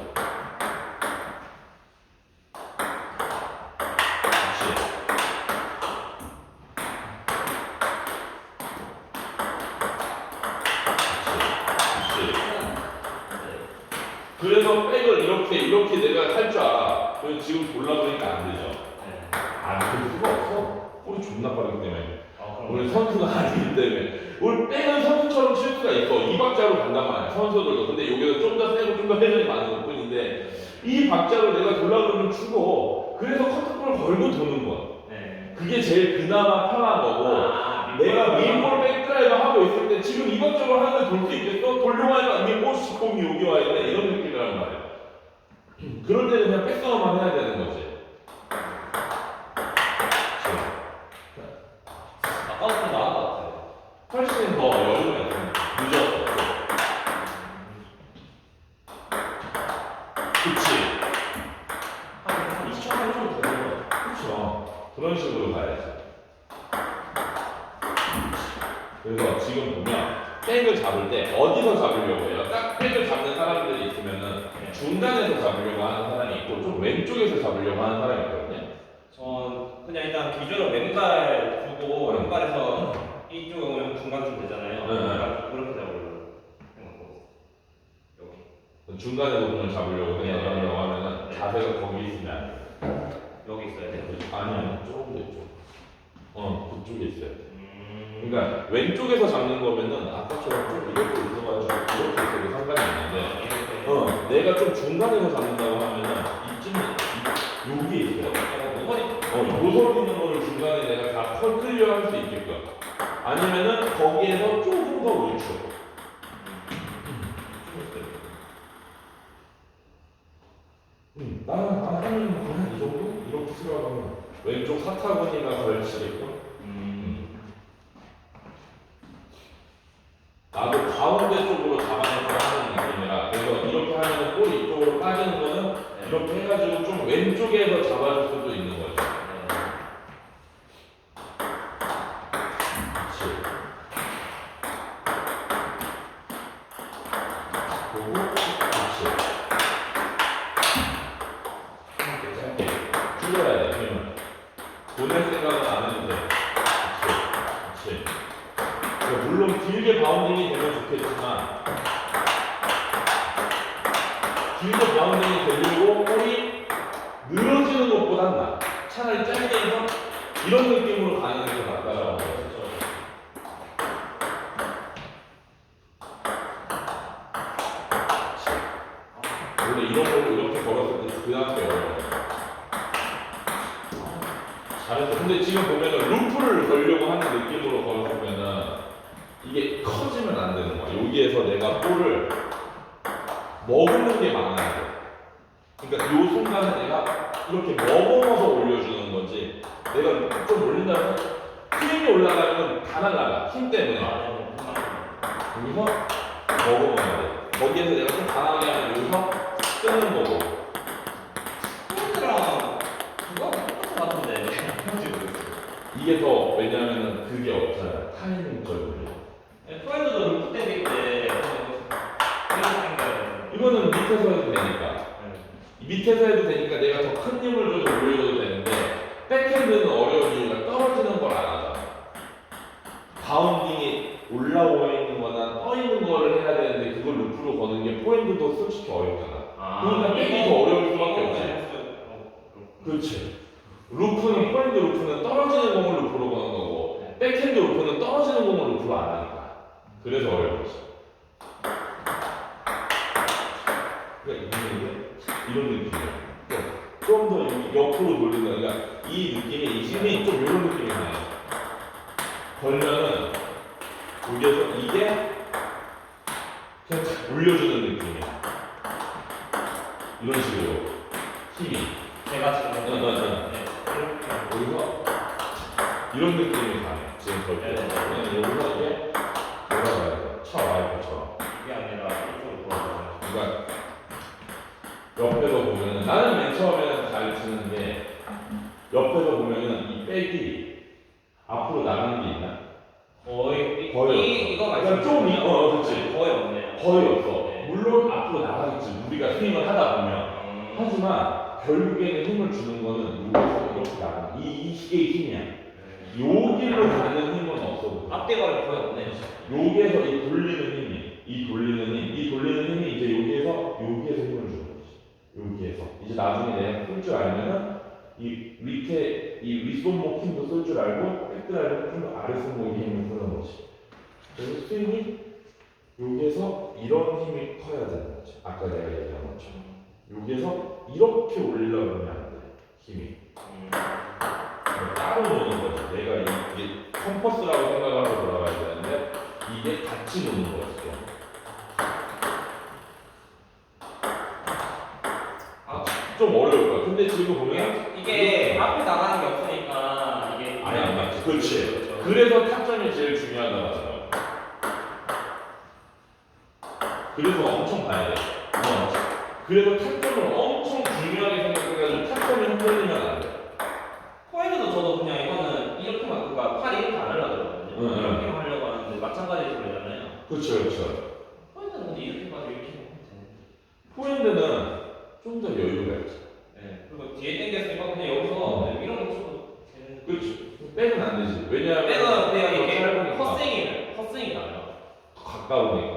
그렇지. 그래서 백을 이렇게 내가 할 줄 알아. 그래서 지금 골라보니까 안 되죠. 안 될 수가 없어. 볼이 존나 빠르기 때문에. 우리 선수가 아니기 때문에. 우리 백은 선수처럼 칠 수가 있어. 이 박자로 간단 말이야. 선수들도. 근데 여기서 좀 더 세고 좀 더 회전이 많은 것 뿐인데 이 박자로 내가 돌아가면 주고 그래서 커트볼을 걸고 도는 거야. 그게 제일 그나마 편한 거고 내가 윙볼 백드라이브 하고 있을 때 지금 이것저것 하는데 돌 수 있겠어? 돌려고 하니까 이게 공이 여기 와 있네 이런 느낌이란 말이야. 그럴 때는 그냥 백성어만 해야 되는 거지. 아까부터 나은 것 같아요. 훨씬 더 여유가 있어. 늦었어. 그치. 한 20초 정도 되는 것 같아요. 그쵸. 그런 식으로 가야지. 그래서 지금 보면 백을 잡을 때 어디서 잡으려고 해요? 딱 백을 잡는 사람들이 있으면은 중간에서 잡으려고 하는 사람이 있고 좀 왼쪽에서 잡으려고 하는 사람이 있거든요. 전 그냥 일단 기존으로 왼발 두고 왼발에서 이쪽에 오면 중간쯤 되잖아요. 그러니까 그렇게 잡으려고 해놓고 여기 중간에서 공을 잡으려고 생각하려고 하면은 자세가 거기 있으면 안 돼. 여기 있어야 돼요. 아니야, 조금 더 이쪽. 그쪽에 있어야 돼. 그러니까 왼쪽에서 잡는 거면은 아까처럼 좀 이렇게 있어가지고 이렇게 있어도 상관이 없는데 내가 좀 중간에서 잡는다고 하면은 이쯤에 여기에 있어요. 모서리 있는 거를 중간에 내가 다 클리어 할 수 있게끔 아니면은 거기에서 조금 더 우측 나는 한 이 정도? 이렇게 들어가면 왼쪽 사타구니가 걸치게끔 이쪽에서 잡아줄 수도 있는 거죠. 그렇지. 그리고 그렇지. 짧게 줄여야 돼. 힘을. 보낼 생각은 안 해도 돼. 그렇지. 그렇지. 물론 길게 바운딩이 되면 좋겠지만 길게 바운딩이 되고 볼이 늘어지는 것보단 나. 차라리 짧게 해서 이런 느낌으로 가는 게 낫다라고 하죠. 원래 이런 걸로 이렇게 걸었을 때 그 다음에 어려워요. 잘했어. 근데 지금 보면은 루프를 걸려고 하는 느낌으로 걸었으면은 이게 커지면 안 되는 거야. 여기에서 내가 볼을 머금는 게 많아야 돼. 그러니까 이 순간에 내가 이렇게 머금어서 올려주는 거지. 내가 좀 올린다면 힘이 올라가면 다 날라가. 힘 때문에. 여기서 머금어야 돼. 거기에서 내가 좀 강하게 하면 여기서 뜨는 거고. 포인트랑 그거 똑같은 것 같은데. 이게 더 왜냐면은 그게 없잖아. 타이밍적으로. 포인트도 루프 때릴 때 이거는 밑에서 해도 되니까. 밑에서 해도 되니까 내가 더 큰 힘을 줘서 올려줘도 되는데 백핸드는 어려운 이유가 떨어지는 걸 안 하잖아. 바운딩이 올라와 있는 거나 떠 있는 거를 해야 되는데 그걸 루프로 거는 게 포핸드도 솔직히 어렵잖아. 그러니까 백이 더 어려울 수밖에 없지. 그렇지. 루프는 포핸드 루프는 떨어지는 공을 루프로 거는 거고 백핸드 루프는 떨어지는 공을 루프로 안 하니까. 그래서 어려운 거지. 그러니까 이런 느낌이야. 좀 더 옆으로 돌린다. 그러니까 이 느낌이, 이 힘이 좀 이런 느낌이네. 걸면은 여기에서 이게 그냥 탁 올려주는 느낌이야. 이런 식으로 힘이. 제가 지금 여기서 이런 느낌이 가네. 지금 걸 때. 여기서 이게 돌아가야 돼. 와이프처럼. 이게 아니라 이쪽으로 돌아가요. 그러니까 옆에서 보면은 나는 맨 처음에는 잘 치는데 옆에서 보면은 이 백이 앞으로 나가는 게 있나? 거의 이거 말씀 좀 그렇지. 거의 없네요. 거의 없어. 네. 물론 앞으로 나가겠지. 우리가 스윙을 하다 보면. 하지만 결국에는 힘을 주는 거는 여기서 이렇게 나가는 이 식의 힘이야. 요 길로 가는 힘은 없어. 앞대가리 거의 없네요. 여기에서 이 돌리는 힘이, 이 돌리는 힘이 이제 여기에서 힘을 주는 거지. 여기에서 이제 나중에 내가 쓸 줄 알면은 이 밑에 이 윗손목 힘도 쓸 줄 알고 백드라이브 좀 아랫손목 힘을 쓰는 거지. 그래서 스윙이 여기에서 이런 힘이 커야 되는 거지. 아까 내가 얘기한 것처럼 여기에서 이렇게 올리려고 하면 안 돼. 힘이 따로 노는 거지. 내가 이게 컴퍼스라고 생각하고 돌아가야 되는데 이게 같이 노는 거였어. 좀 어려울 거야. 근데 지금 보면 이게 앞에 나가는 게 없으니까 이게 아니 안 맞지. 그렇지. 그렇죠. 그래서 타점이 제일 중요하다고 하더라고. 그래서 엄청 봐야 돼. 그래서 타점을 엄청 중요하게 생각해가지고 타점이 흔들리면 안 돼. 포인트도 저도 그냥 이거는 이렇게만 그니까 팔이 이렇게 안 하려고 하거든요. 이렇게 하려고 하는데 마찬가지 소리잖아요. 그렇죠, 그렇죠. 포인트는 근데 이렇게 봐도 이렇게 하면 되는데. 포핸드는 좀 더 여유가 있어. 네. 그리고 뒤에 당겼으니까 그냥 여기서 이런 거 쳐도 되는. 그렇지. 백은 안 되지. 왜냐하면 백은 그냥 이게 짧으니까. 헛스윙이 나요. 가까우니까.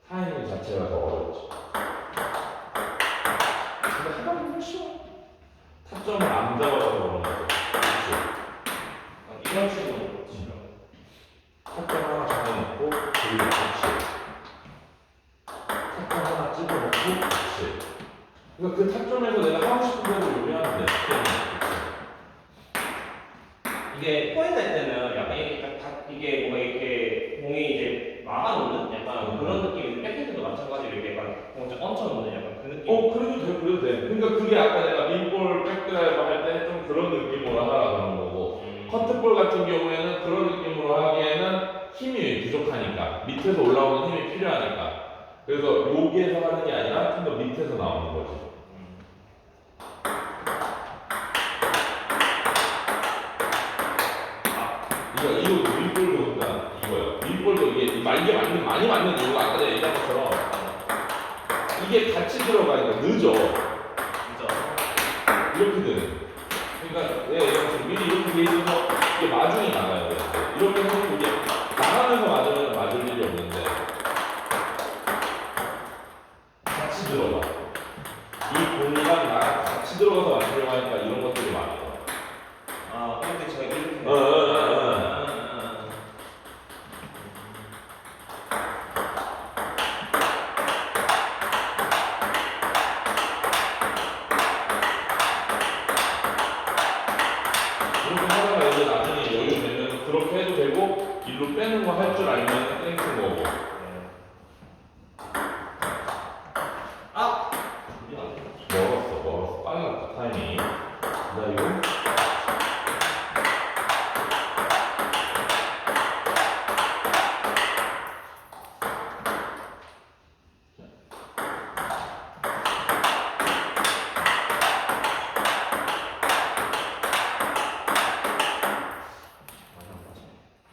타이밍 자체가 더 어렵지. 근데 하다 보면 쉬워. 타점을 안 잡아서 그런 거죠. 그렇지. 이런 식으로 치죠. 타점 하나 잡아놓고 그리고 같이. 타점 하나 찍어놓고 같이. 그러니까 그 타점에서 내가 하고 싶은 대로 요리하면 돼. 이게 포인트 할 때는 약간 이게 뭔가 이렇게 공이 이제 막아놓는 약간 그런 느낌인데 백핸드도 마찬가지로 이렇게 약간 공을 얹혀놓는 약간 그 느낌. 그래도 돼, 그래도 돼. 그러니까 그게 아까 내가 민볼 백드라이브 할 때 좀 그런 느낌으로 하라 그런 거고, 커트볼 같은 경우에는 그런 느낌으로 하기에는 힘이 부족하니까, 밑에서 올라오는 힘이 필요하니까. 그래서 여기에서 하는 게 아니라 좀 더 밑에서 나오는 거지. 이거 윗볼도 그러니까 이거요. 윗볼도 이게 많이 맞는 이유가 아까 내가 얘기한 것처럼 이게 같이 들어가니까 늦어. 진짜. 이렇게 되는. 그러니까 내가 얘기한 것처럼 미리 이렇게 돼 있어서 이게 마중이 나가요. 이렇게 해서 이게 나가면서 맞으면 맞을 일이 없는데 같이 들어가. 이 공간 나랑 같이 들어가서 맞추려고 하니까 이런 것들이 많아요. 아, 근데 제가 이렇게. 그렇게 하다가 이제 나중에 여유 되면 그렇게 해도 되고 일로 빼는 거 할 줄 알면 땡큐 거고. 아! 멀었어. 빨랐다 타이밍. 기다리고.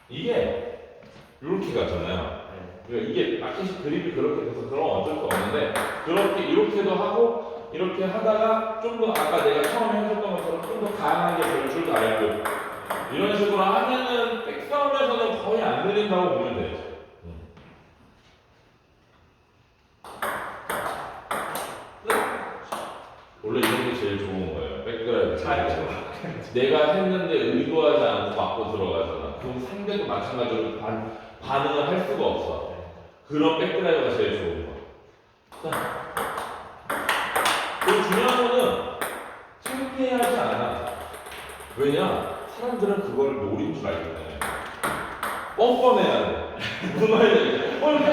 이게 이렇게 가잖아요. 그러니까 이게 마켓이 그립이 그렇게 돼서 그럼 어쩔 수 없는데 그렇게 이렇게도 하고 이렇게 하다가 좀 더 아까 내가 처음에 해줬던 것처럼 좀 더 다양하게 볼 줄도 알고 이런 식으로 하면은 백싸움에서는 거의 안 들린다고 보면 돼요. 원래 이런 게 제일 좋은 거예요. 백드라이브. 내가 했는데 의도하지 않고 맞고 들어가잖아. 그럼 상대도 마찬가지로 반응을 할 수가 없어. 그런 백드라이브가 제일 좋은 거야. 그리고 중요한 거는 창피해하지 않아. 왜냐? 사람들은 그걸 노린 줄 알기 때문에. 뻔뻔해야 돼. 무슨 말인지 알지?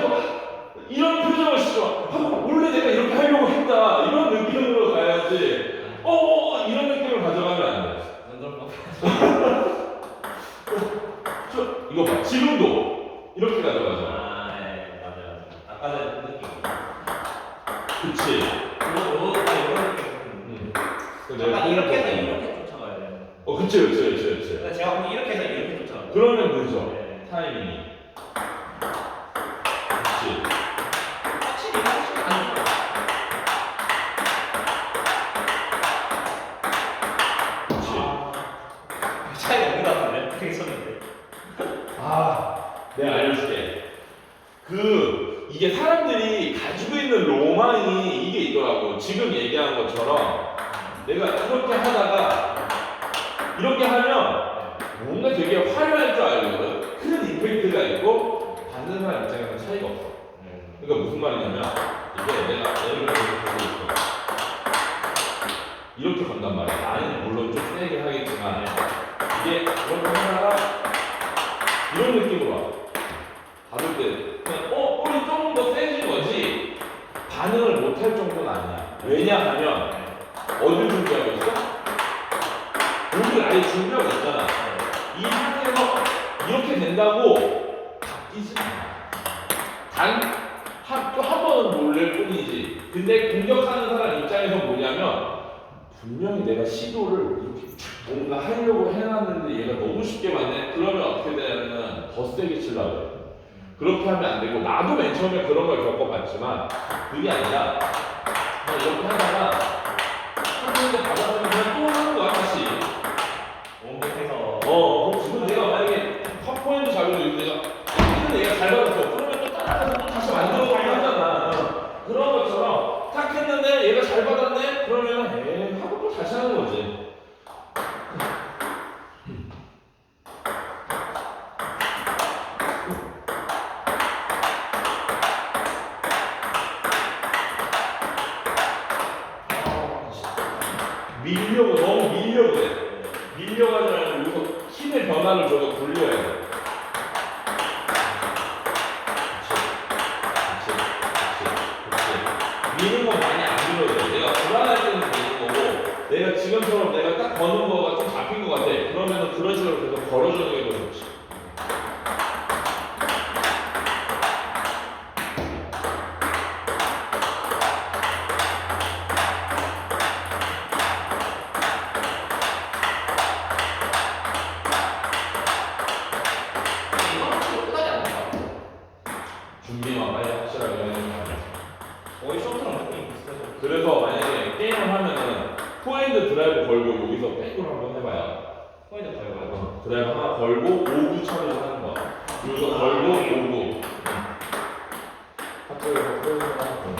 이런 표정을 싫어. 원래 내가 이렇게 하려고 했다. 이런 느낌으로 가야지. 이런 느낌을 가져가면 안 돼. 이거 봐. 지금도 이렇게 가져가잖아. 아, 네, 맞아요. 아까는 그 느낌. 그치. 이런 느낌. 약간 이렇게 해서 이렇게 쫓아가야 돼요. 그치. 근데 제가 보기 이렇게 해서 이렇게 쫓아가요. 그러면 늦어. 네. 타이밍이. 그치. 확실히 안 좋아. 그치. 차이가 없는 것 같은데? 그렇게 썼는데. 내가 알려줄게. 이게 사람들이 가지고 있는 로망이 이게 있더라고. 지금 얘기한 것처럼 내가 이렇게 하다가 이렇게 하면 뭔가 되게 화려할 줄 알거든. 큰 임팩트가 있고 받는 사람 입장에서는 차이가 없어. 그러니까 무슨 말이냐면 이게 내가 예를 들어서 보고 있어. 이렇게 간단 말이야. 나는 물론 좀 세게 하겠지만 이게 이렇게 하다가 이런 느낌으로 와. 받을 때 그냥 볼이 조금 더 세진 거지 반응을 못 할 정도는 아니야. 왜냐하면 어딜 준비하고 있어? 여기를 아예 준비하고 있잖아. 이 상태에서 이렇게 된다고 바뀌지 않아. 또 한 번은 놀랄 뿐이지. 근데 공격하는 사람 입장에서 뭐냐면 분명히 내가 시도를 이렇게 뭔가 하려고 해놨는데 얘가 너무 쉽게 맞네. 그러면 어떻게 되냐면 더 세게 치려고 해. 그렇게 하면 안 되고 나도 맨 처음에 그런 걸 겪어봤지만 그게 아니라 그냥 이렇게 하다가 한 군데 받아서면 그냥 또 하는 거야 다시. 원격해서. 그럼 지금 내가 만약에 팝포인트 잡으려 있는데 얘가 잘 받았어. 그러면 또 따라가서 또 다시 만들어 하잖아. 그런 것처럼 탁 했는데 얘가 잘 받았네? 그러면 하고 또 다시 하는 거지. 너무 밀려고 해. 밀려가지 말고 여기서 힘의 변화를 줘서 굴려야 돼. 그치. 미는 건 많이 안 밀어도 돼. 내가 불안할 때는 미는 거고, 내가 지금처럼 내가 딱 거는 거가 좀 잡힌 것 같아. 그러면은 그런 식으로 계속 걸어주는 게 더 좋지. 하다가 걸고 오구 처리를 하는 거야. 여기서 걸고 오구. 하트에서 포인트 하나 걸고.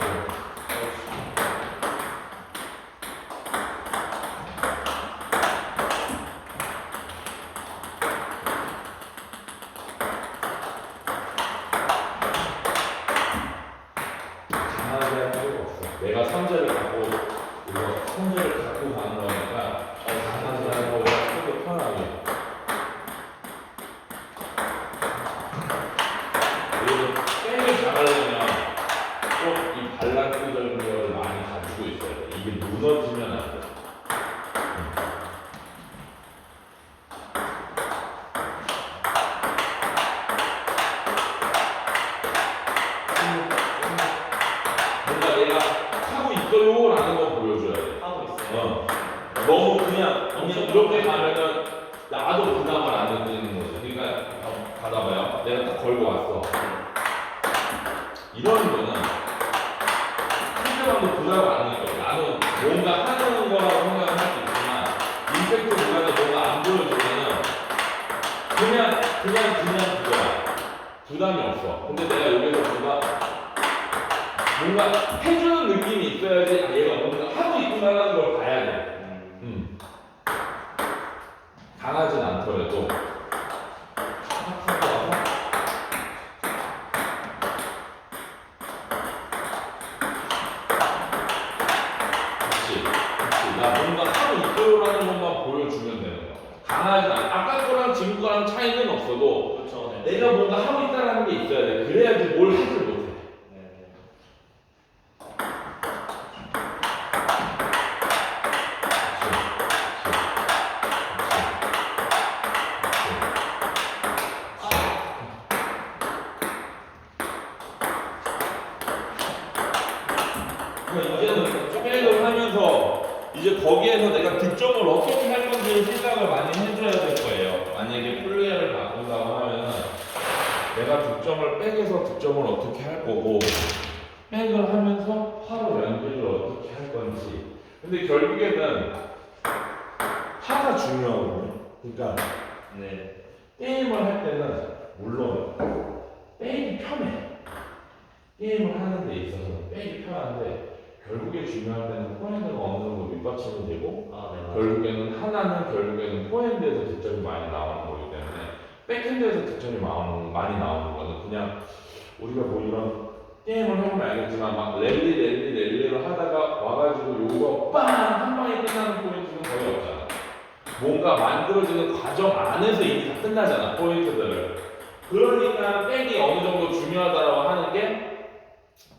강하게 할 필요가 없어. 내가 선제를 갖고 이거 선제를 갖고 가는 거니까 강하게 하는 거보다 좀더 편하게. 그리고 백을 잘하려면 꼭 이 밸런스적인 걸 많이 가지고 있어야 돼. 이게 무너지면 안 돼. 뭔가 내가 하고 있어요 라는 거 보여줘야 돼. 하고 있어요. 너무 그냥 이렇게 가면은 나도 부담을 안 느끼는 거지. 그러니까 받아봐요. 내가 딱 걸고 왔어. 이런 거는 상대방도 부담을 안 느껴. 나는 뭔가 하는 거라고 생각을 할 수 있지만 임팩트보다는 뭔가 안 보여주면은 그냥 그거야. 부담이 없어. 근데 내가 여기서 뭔가 해주는 느낌이 있어야지 얘가 뭔가 하고 있구나라는 걸 봐야 돼. 강하진 않더라도 탁 하고 와서 그치. 나 뭔가 하고 있어요라는 것만 보여주면 되는 거야. 강하진 않아. 아까 거랑 지금 거랑 차이는 없어도 그렇죠. 네. 내가 뭔가 하고 있다는 게 있어야 돼. 그래야지 뭘 하질 못해. 네. 이제는 백을 하면서 이제 거기에서 내가 득점을 어떻게 할 건지 생각을 많이 해줘야 될 거예요. 만약에 플레이어를 바꾼다고 하면은 내가 득점을 백에서 득점을 어떻게 할 거고 백을 하면서 파로 연결을 어떻게 할 건지. 근데 결국에는 파가 중요하거든요. 그러니까 네. 게임을 할 때는 물론 백이 편해. 게임을 하는 데 있어서는 백이 편한데 결국에 중요할 때는 포핸드가 어느 정도 밑받침이 되고 결국에는 결국에는 포핸드에서 득점이 많이 나오는 거기 때문에 백핸드에서 득점이 많이 나오는 거는 그냥 우리가 뭐 이런 게임을 해보면 알겠지만 막 랠리를 하다가 와가지고 요거 빵! 한 방에 끝나는 포인트는 거의 없잖아. 뭔가 만들어지는 과정 안에서 이미 다 끝나잖아, 포인트들을. 그러니까 백이 어느 정도 중요하다고 하는 게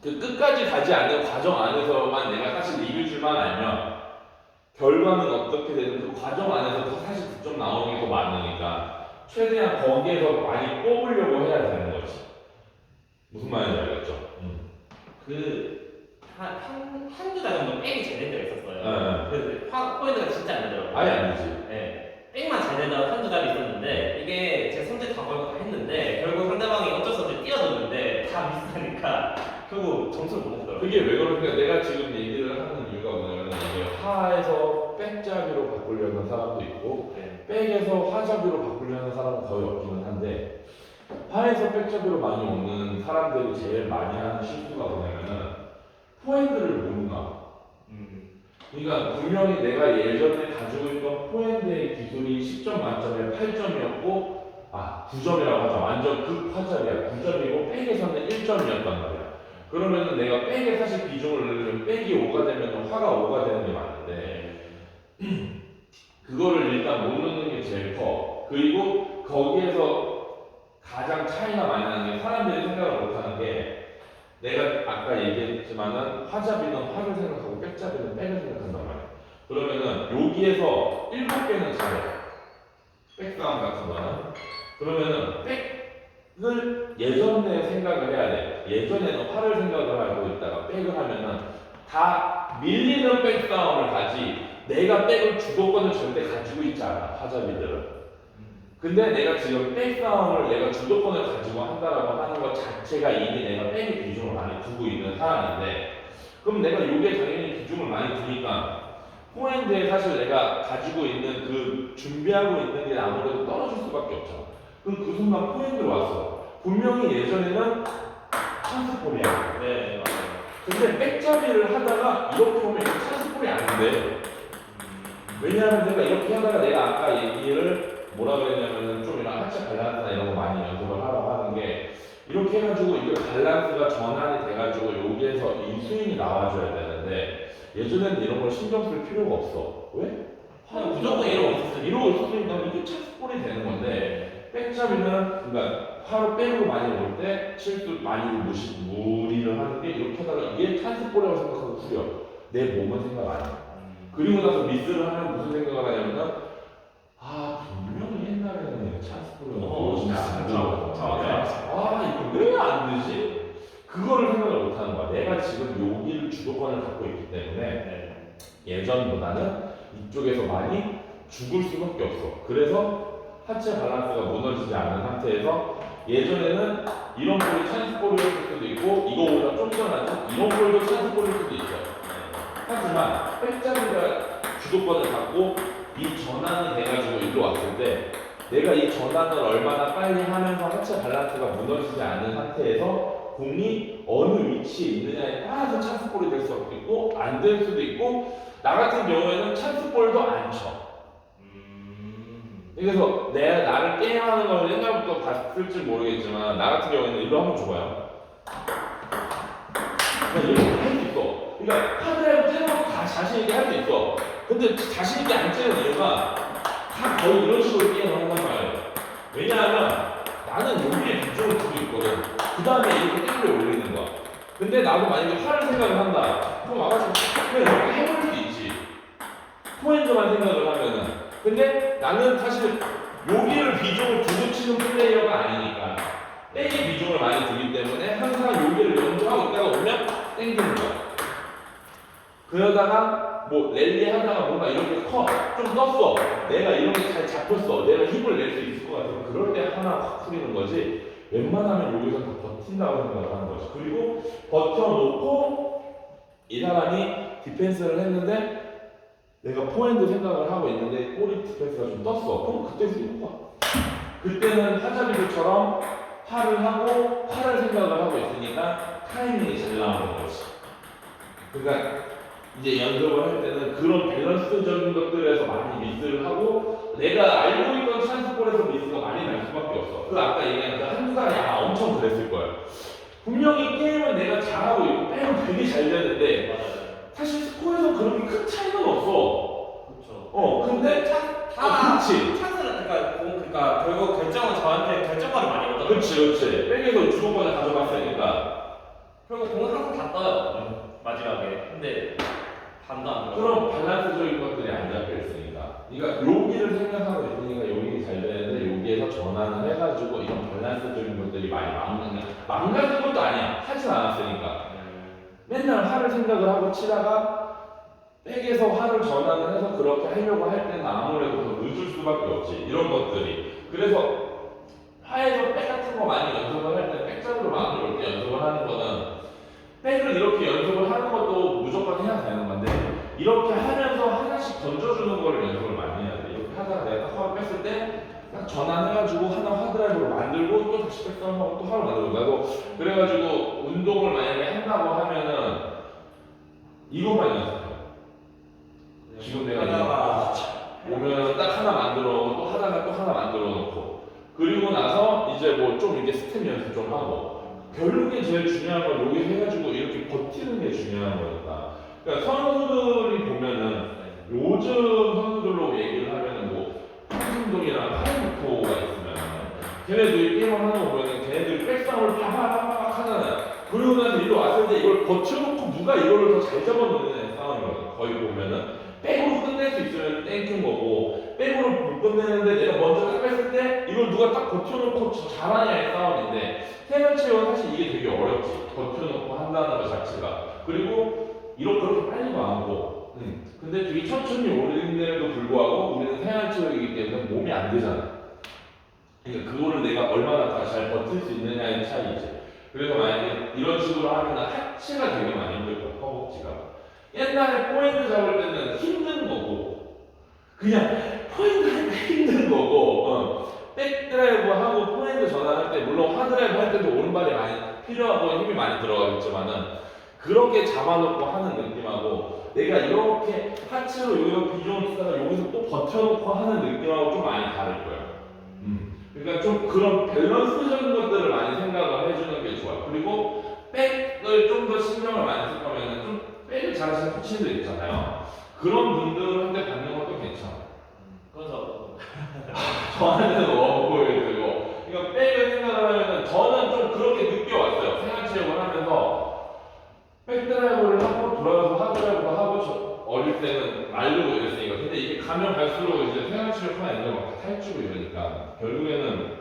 그 끝까지 가지 않는 과정 안에서만 내가 사실 이길 줄만 알면 결과는 어떻게 되든 그 과정 안에서 사실 득점 나오는 게 더 많으니까 최대한 거기에서 많이 뽑으려고 해야 되는 거지. 무슨 말인지 알겠죠? 한두 달 정도 백이 잘 된 때가 있었어요. 네. 그래서 포인트가 진짜 안 되더라고요. 아예 안 되지. 네. 백만 잘 되다가 한두 달이 있었는데 이게 제가 선제 다 걸고 다 했는데 결국 상대방이 어쩔 수 없이 뛰어줬는데 다 비슷하니까 결국 점수를 못 먹더라고요. 그게 왜 그러니까 내가 지금 얘기를 하는 이유가 뭐냐면 이게 하에서 백잡이로 바꾸려는 사람도 있고 네. 백에서 하잡이로 바꾸려는 사람은 거의 없기는 한데 하에서 백잡이로 많이 오는 사람들이 제일 많이 하는 실수가 뭐냐면은 포핸드를 모르나. 그러니까 분명히 내가 예전에 가지고 있던 포핸드의 기술이 10점 만점에 8점이었고 9점이라고 하자. 완전 극화절이야. 9점이고 백에서는 1점이었단 말이야. 그러면은 내가 백에 사실 비중을 넣으면 백이 5가 되면 화가 5가 되는 게 맞는데 그거를 일단 못 넣는 게 제일 커. 그리고 거기에서 가장 차이가 많이 나는 게 사람들이 생각을 못 하는 게 내가 아까 얘기했지만은 화잡이는 화를 생각하고 백잡이는 백을 생각한단 말이야. 그러면은 여기에서 7개는 잘해. 백다운 같은 거는. 그러면은 백을 예전에 생각을 해야 돼. 예전에는 화를 생각을 하고 있다가 백을 하면은 다 밀리는 백다운을 가지 내가 백을 주도권을 절대 가지고 있지 않아. 화잡이들은. 근데 내가 지금 백다운을 내가 주도권을 가지고 한다라고 하는 것 자체가 이미 내가 백의 비중을 많이 두고 있는 사람인데 그럼 내가 이게 당연히 비중을 많이 두니까 포핸드에 사실 내가 가지고 있는 그 준비하고 있는 게 아무래도 떨어질 수밖에 없잖아. 그럼 그 순간 포핸드로 왔어. 분명히 예전에는 찬스볼이야. 네, 맞아요. 근데 백잡이를 하다가 이렇게 오면 이거 찬스볼이 안 돼. 왜냐하면 내가 이렇게 하다가 내가 아까 얘기를 뭐라 그랬냐면은 좀 이런 하체 밸런스나 이런 거 많이 연습을 하라고 하는 게 이렇게 해가지고 이거 밸런스가 전환이 돼가지고 여기에서 이 스윙이 나와줘야 되는데 예전에는 이런 걸 신경 쓸 필요가 없어. 왜? 그냥 무조건 이러고 있었어요. 이러고 있었으니까 이게 찬스볼이 되는 건데 백잡이는 그러니까 팔을 빼고 많이 올 때 실수 많이 무리를 하는 게 이렇게 하다가 이게 찬스볼이라고 생각하고 후려. 내 몸은 생각 안 해. 그리고 나서 미스를 하면 무슨 생각을 하냐면 아 분명히 옛날에는 내가 찬스볼을 보여주면 안 되고 아 이거 왜 안 되지? 그거를 생각을 못 하는 거야. 내가 지금 여기를 주도권을 갖고 있기 때문에 예전보다는 이쪽에서 많이 죽을 수밖에 없어. 그래서 하체 밸런스가 무너지지 않은 상태에서 예전에는 이런 볼이 찬스볼이었을 수도 있고 이거보다 좀 전에는 이런 볼도 찬스볼일 수도 있어. 하지만 백잡이가 주도권을 갖고 이 전환이 돼가지고 일로 왔을 때 내가 이 전환을 얼마나 빨리 하면서 하체 밸런스가 무너지지 않은 상태에서 공이 어느 위치에 있느냐에 따라서 찬스볼이 될 수도 있고 안 될 수도 있고 나 같은 경우에는 찬스볼도 안 쳐. 그래서 내가 나를 게임하는 걸 옛날부터 봤을지 모르겠지만 나 같은 경우에는 일로 한번 줘봐요. 그냥 이렇게 할 수 있어. 그러니까 하드라이브 째는 것도 다 자신있게 할 수 있어. 근데 자신있게 안 째는 이유가 다 거의 이런 식으로 게임을 한단 말이에요. 왜냐하면 나는 여기에 비중을 두고 있거든. 그 다음에 이렇게 땡겨 올리는 거야. 근데 나도 만약에 화를 생각을 한다. 그럼 와가지고 그냥 이렇게 해볼 수 있지. 포핸드만 생각을 하면은. 근데 나는 사실 여기를 비중을 두고 치는 플레이어가 아니니까 백에 비중을 많이 두기 때문에 항상 여기를 연주하고 있다가 오면 땡기는 거야. 그러다가 뭐 랠리 하다가 뭔가 이렇게 좀 떴어. 내가 이런 게 잘 잡혔어. 내가 힘을 낼 수 있을 것 같아. 그럴 때 하나 확 풀리는 거지. 웬만하면 여기서 다 버틴다고 생각을 하는 거지. 그리고 버텨놓고 이 사람이 디펜스를 했는데 내가 포핸드 생각을 하고 있는데 꼬리 디펜스가 좀 떴어. 그럼 그때 쓰는 거야. 그때는 하자비들처럼 팔을 하고 팔을 생각을 하고 있으니까 타이밍이 잘 나오는 거지. 그러니까 이제 연습을 할 때는 그런 밸런스적인 것들에서 많이 미스를 하고 내가 알고 있던 찬스볼에서 미스가 많이 날 수밖에 없어. 그 아까 얘기한 그 한국사람이 아마 엄청 그랬을 거예요. 분명히 게임은 내가 잘하고 있고 빼면 되게 잘 되는데 사실 스코어에서 그렇게 큰 차이는 없어. 그렇죠. 근데 그렇지. 찬스는 그러니까 결국 결정은 저한테 결정권을 많이 얻었어요. 그렇지. 백에서 주도권을 가져갔으니까. 결국 공은 항상 다 떠요. 마지막에. 근데 반도 안 들어. 그럼 밸런스적인 것들이 안 잡혀 있으니까. 그러니까 여기를 생각하고 있으니까 여기 잘 되는데 여기에서 전환을 해가지고 이런 밸런스적인 것들이 많이 망가진 것도 아니야. 하진 않았으니까. 맨날 화를 생각을 하고 치다가 백에서 화를 전환을 해서 그렇게 하려고 할 때는 아무래도 더 늦을 수밖에 없지. 이런 것들이. 그래서 화에서 백 같은 거 많이 연습을 할 때 백잡으로 많이 올 때 연습을 하는 거는 백을 이렇게 연습을 하는 것도 무조건 해야 되는 건데 이렇게 하면서 하나씩 던져주는 거를 연습을 많이 해야 돼. 이렇게 하다가 내가 딱 화를 뺐을 때 딱 전환해가지고 하나 화드라이브로 만들고 또 다시 백싸움하고 또 화를 만들고 나도 그래가지고 운동을 만약에 한다고 하면은 이것만 연습해. 지금 내가 하다가 오면 딱 하나 만들어 놓고 또 하다가 또 하나 만들어 놓고 그리고 나서 이제 뭐 좀 이제 스텝 연습 좀 하고 결국에 제일 중요한 건 여기 해가지고 이렇게 버티는 게 중요한 거니까. 그러니까 선수들이 보면은 요즘 선수들로 얘기를 하면은 뭐 한승동이랑 파이브코가 있으면 걔네들이 게임을 하는 거 보면은 걔네들이 백싸움을 파파파팍 하잖아요. 그리고 나서 일로 왔을 때 이걸 버텨놓고 누가 이거를 더 잘 잡아놓는 싸움이거든. 거의 보면은 백으로 끝낼 수 있으면 땡큐인 거고 백으로 못 끝내는데 내가 먼저 딱 뺐을 때 이걸 누가 딱 버텨놓고 잘하냐의 싸움인데 태연체육은 사실 이게 되게 어렵지. 버텨놓고 한다는 것 자체가. 그리고 그렇게 빨리도 안 오고 근데 되게 천천히 오는데도 불구하고 우리는 태연체육이기 때문에 몸이 안 되잖아. 그러니까 그거를 내가 얼마나 더 잘 버틸 수 있느냐의 차이지. 그래서 만약에 이런 식으로 하면 하체가 되게 많이 힘들 거야. 허벅지가. 옛날에 포인트 잡을 때는 힘든 거고 그냥 포인트 할 때 힘든 거고 백드라이브 하고 포인트 전환할 때 물론 하드라이브 할 때도 오른발이 많이 필요하고 힘이 많이 들어가겠지만은 그렇게 잡아놓고 하는 느낌하고 내가 이렇게 하체로 여기서 비중을 쓰다가 여기서 또 버텨놓고 하는 느낌하고 좀 많이 다를 거예요. 그러니까 좀 그런 밸런스적인 것들을 많이 생각을 해주는 게 좋아요. 그리고 백을 좀 더 신경을 많이 쓸 거면은 좀 백을 잘하시는 코치님들 있잖아요. 그런 분들한테 받는 것도 괜찮아요. 그래서 저한테는 워보에 들고 그러니까 백을 생각을 하면은 저는 좀 그렇게 느껴왔어요. 생활체육을 하면서 백드라이브를 하고 돌아가서 하드라이브를 하고 어릴 때는 알고 이랬으니까 근데 이게 가면 갈수록 이제 생활체육 하나 애들 막 탈주고 이러니까 결국에는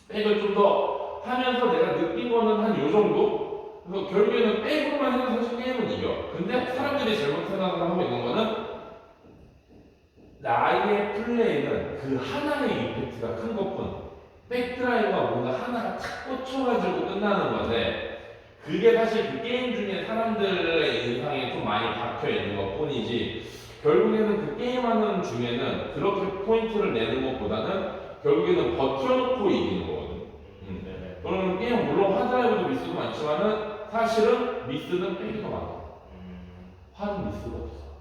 백을 좀 더 하면서 내가 느낀 거는 한 요 정도? 그래서 결국에는 백으로만 해서 사실 게임은 이겨. 근데 사람들이 잘못 생각을 하고 있는 거는 나의 플레이는 그 하나의 임팩트가 큰 것뿐 백드라이브가 뭔가 하나가 탁 꽂혀가지고 끝나는 건데 그게 사실 그 게임 중에 사람들의 인상에 좀 많이 박혀 있는 것 뿐이지 결국에는 그 게임하는 중에는 그렇게 포인트를 내는 것보다는 결국에는 버텨놓고 이기는 거거든요. 그러면 게임 물론 하드라이브도 미스도 많지만은 사실은 미스는 백이 더 많아. 화는 미스가 없어.